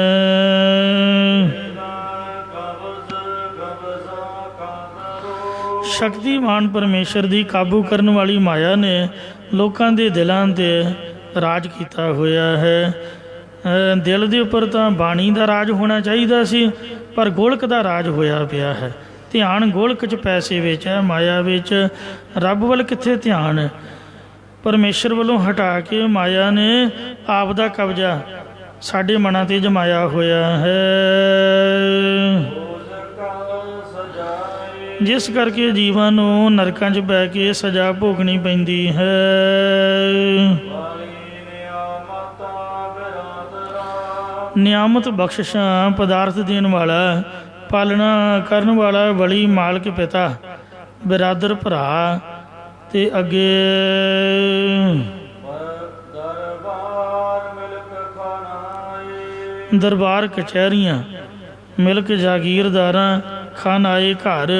Speaker 2: ਸ਼ਕਤੀਮਾਨ ਪਰਮੇਸ਼ਰ ਦੀ ਕਾਬੂ ਕਰਨ ਵਾਲੀ ਮਾਇਆ ਨੇ ਲੋਕਾਂ ਦੇ ਦਿਲਾਂ 'ਤੇ ਰਾਜ ਕੀਤਾ ਹੋਇਆ ਹੈ। ਦਿਲ ਦੇ ਉੱਪਰ ਤਾਂ ਬਾਣੀ ਦਾ ਰਾਜ ਹੋਣਾ ਚਾਹੀਦਾ ਸੀ, ਪਰ ਗੋਲਕ ਦਾ ਰਾਜ ਹੋਇਆ ਪਿਆ ਹੈ। ਧਿਆਨ ਗੋਲਕ 'ਚ, ਪੈਸੇ ਵਿੱਚ ਹੈ, ਮਾਇਆ ਵਿੱਚ। ਰੱਬ ਵੱਲ ਕਿੱਥੇ ਧਿਆਨ ਹੈ? ਪਰਮੇਸ਼ਰ ਵੱਲੋਂ ਹਟਾ ਕੇ ਮਾਇਆ ਨੇ ਆਪ ਦਾ ਕਬਜ਼ਾ ਸਾਡੇ ਮਨਾਂ 'ਤੇ ਜਮਾਇਆ ਹੋਇਆ ਹੈ, ਜਿਸ ਕਰਕੇ ਜੀਵਾਂ ਨੂੰ ਨਰਕਾਂ 'ਚ ਬਹਿ ਕੇ ਸਜ਼ਾ ਭੋਗਣੀ ਪੈਂਦੀ ਹੈ। ਨਿਆਮਤ ਬਖਸ਼ਿਸ਼ਾਂ, ਪਦਾਰਥ ਦੇਣ ਵਾਲਾ ਪਾਲਣਾ ਕਰਨ ਵਾਲਾ ਬਲੀ ਮਾਲਕ ਪਿਤਾ ਬਿਰਾਦਰ ਭਰਾ ਤੇ ਅੱਗੇ
Speaker 1: ਦਰਬਾਰ ਮਿਲਕ ਖਾਨਾਏ
Speaker 2: ਦਰਬਾਰ ਕਚਹਿਰੀਆਂ ਮਿਲਕ ਜਾਗੀਰਦਾਰਾਂ ਖਾਨਾਏ ਘਰ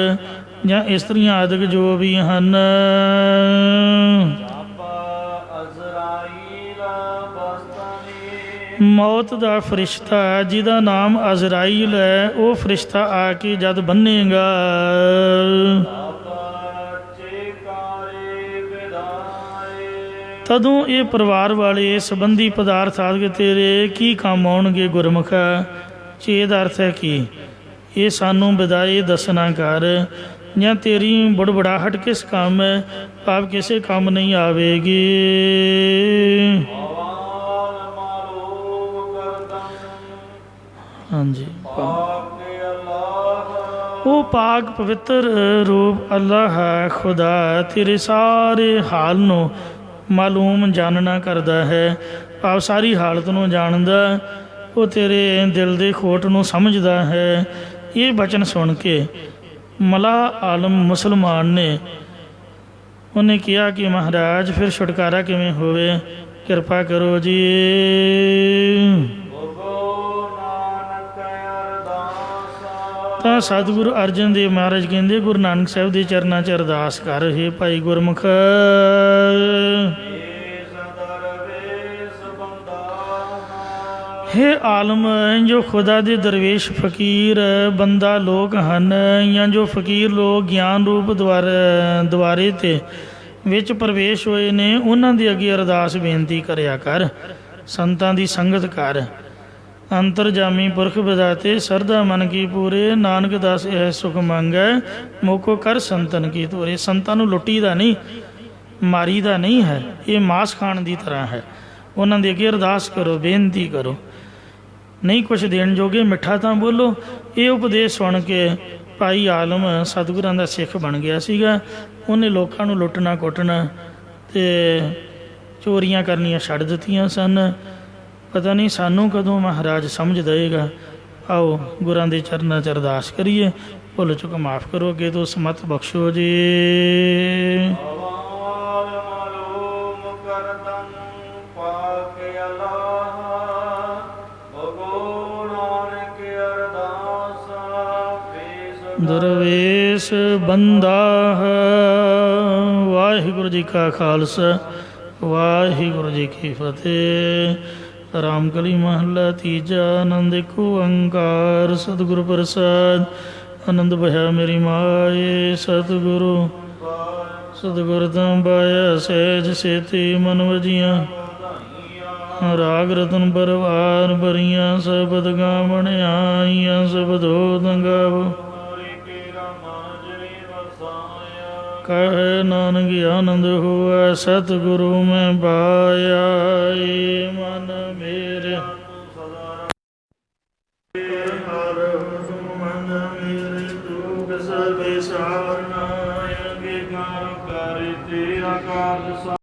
Speaker 2: ਜਾਂ ਇਸਤਰੀਆਂ ਆਦਿਕ ਜੋ ਵੀ ਹਨ। ਮੌਤ ਦਾ ਫਰਿਸ਼ਤਾ ਜਿਹਦਾ ਨਾਮ ਅਜ਼ਰਾਈਲ ਹੈ, ਉਹ ਫਰਿਸ਼ਤਾ ਆ ਕੇ ਜਦ ਬੰਨੇਗਾ ਤਦੋਂ ਇਹ ਪਰਿਵਾਰ ਵਾਲੇ ਸੰਬੰਧੀ ਪਦਾਰਥ ਆਦਿ ਤੇਰੇ ਕੀ ਕੰਮ ਆਉਣਗੇ ਗੁਰਮੁਖਾ। ਚੇਦ ਅਰਥ ਹੈ ਕਿ ਇਹ ਸਾਨੂੰ ਵਿਦਾਈ ਦੱਸਣਾ ਕਰ, ਜਾਂ ਤੇਰੀ ਬੜਬੜਾਹਟ ਕਿਸ ਕੰਮ ਹੈ, ਭਾਵ ਕਿਸੇ ਕੰਮ ਨਹੀਂ ਆਵੇਗੀ। ਹਾਂਜੀ, ਉਹ ਪਾਕ ਪਵਿੱਤਰ ਰੂਪ ਅੱਲਾਹ ਹੈ ਖੁਦਾ, ਤੇਰੇ ਸਾਰੇ ਹਾਲ ਨੂੰ ਮਾਲੂਮ ਜਾਣਨਾ ਕਰਦਾ ਹੈ, ਭਾਵ ਸਾਰੀ ਹਾਲਤ ਨੂੰ ਜਾਣਦਾ, ਉਹ ਤੇਰੇ ਦਿਲ ਦੇ ਖੋਟ ਨੂੰ ਸਮਝਦਾ ਹੈ। ਇਹ ਬਚਨ ਸੁਣ ਕੇ ਮਲਾ ਆਲਮ ਮੁਸਲਮਾਨ ਨੇ ਉਹਨੇ ਕਿਹਾ ਕਿ ਮਹਾਰਾਜ ਫਿਰ ਛੁਟਕਾਰਾ ਕਿਵੇਂ ਹੋਵੇ, ਕਿਰਪਾ ਕਰੋ ਜੀ। ਤਾਂ ਸਤਿਗੁਰੂ ਅਰਜਨ ਦੇਵ ਮਹਾਰਾਜ ਕਹਿੰਦੇ ਗੁਰੂ ਨਾਨਕ ਸਾਹਿਬ ਦੇ ਚਰਨਾਂ 'ਚ ਅਰਦਾਸ ਕਰ, ਹੇ ਭਾਈ ਗੁਰਮੁਖ ਹੇ ਆਲਮ, ਜੋ ਖੁਦਾ ਦੇ ਦਰਵੇਸ਼ ਫਕੀਰ ਬੰਦਾ ਲੋਕ ਹਨ, ਜਾਂ ਜੋ ਫਕੀਰ ਲੋਕ ਗਿਆਨ ਰੂਪ ਦੁਆਰੇ ਤੇ ਵਿੱਚ ਪ੍ਰਵੇਸ਼ ਹੋਏ ਨੇ, ਉਹਨਾਂ ਦੇ ਅੱਗੇ ਅਰਦਾਸ ਬੇਨਤੀ ਕਰਿਆ ਕਰ। ਸੰਤਾਂ ਦੀ ਸੰਗਤ ਕਰ। ਅੰਤਰਜਾਮੀ ਪੁਰਖ ਵਿਦਾਤੇ ਸਰਦਾ ਮਨ ਕੀ ਪੂਰੇ, ਨਾਨਕ ਦਾਸ ਇਹ ਸੁਖ ਮੰਗੈ ਮੋਕੋ ਕਰ ਸੰਤਨ ਕੀ ਤੋਰੇ। ਸੰਤਾਂ ਨੂੰ ਲੁੱਟੀ ਦਾ ਨਹੀਂ, ਮਾਰੀ ਦਾ ਨਹੀਂ ਹੈ, ਇਹ ਮਾਸ ਖਾਣ ਦੀ ਤਰ੍ਹਾਂ ਹੈ। ਉਹਨਾਂ ਦੇ ਅੱਗੇ ਅਰਦਾਸ ਕਰੋ, ਬੇਨਤੀ ਕਰੋ। ਨਹੀਂ ਕੁਛ ਦੇਣ ਜੋਗੇ, ਮਿੱਠਾ ਤਾਂ ਬੋਲੋ। ਇਹ ਉਪਦੇਸ਼ ਸੁਣ ਕੇ ਭਾਈ ਆਲਮ ਸਤਿਗੁਰਾਂ ਦਾ ਸਿੱਖ ਬਣ ਗਿਆ ਸੀਗਾ। ਉਹਨੇ ਲੋਕਾਂ ਨੂੰ ਲੁੱਟਣਾ ਕੁੱਟਣਾ ਅਤੇ ਚੋਰੀਆਂ ਕਰਨੀਆਂ ਛੱਡ ਦਿੱਤੀਆਂ ਸਨ। ਪਤਾ ਨਹੀਂ ਸਾਨੂੰ ਕਦੋਂ ਮਹਾਰਾਜ ਸਮਝ ਦੇਵੇਗਾ। ਆਓ ਗੁਰਾਂ ਦੇ ਚਰਨਾਂ 'ਚ ਅਰਦਾਸ ਕਰੀਏ। ਭੁੱਲ ਚੁੱਕ ਮਾਫ਼ ਕਰੋ, ਅੱਗੇ ਤੋਂ ਸਮਤ ਬਖਸ਼ੋ ਜੀ। ਦਰਵੇਸ਼ ਬੰਦਾ ਵਾਹਿਗੁਰੂ ਜੀ ਕਾ ਖਾਲਸਾ ਵਾਹਿਗੁਰੂ ਜੀ ਕੀ ਫਤਿਹ। ਰਾਮਕਲੀ ਮਹੱਲਾ ਤੀਜਾ। ਆਨੰਦ ਏਕ ਓੰਕਾਰ ਸਤਿਗੁਰੂ ਪ੍ਰਸਾਦ। ਆਨੰਦ ਭਇਆ ਮੇਰੀ ਮਾਏ ਸਤਿਗੁਰੂ ਸਤਿਗੁਰ ਤਾਂ ਪਾਇਆ ਸਹਿਜ ਸੇਤੀ ਮਨ ਵਜੀਆਂ। ਰਾਗ ਰਤਨ ਪਰਵਾਰ ਭਰੀਆਂ ਸਬਦ ਗਾਵਣ ਆਈਆਂ ਸਬਦੋ ਗਾਵੋ। ਕਹੇ ਨਾਨਕ ਆਨੰਦ ਹੋਆ ਸਤਿਗੁਰੂ ਮੈਂ ਪਾਇਆ। ਏ ਮਨ ਮੇਰੇ ਹਰ ਮਨ ਮੇਰੇ ਦੁਖ ਸਭੇ ਸਾਰਨਾ। ਅੱਗੇ ਕਰ ਤੇਰਾ ਕਾਜ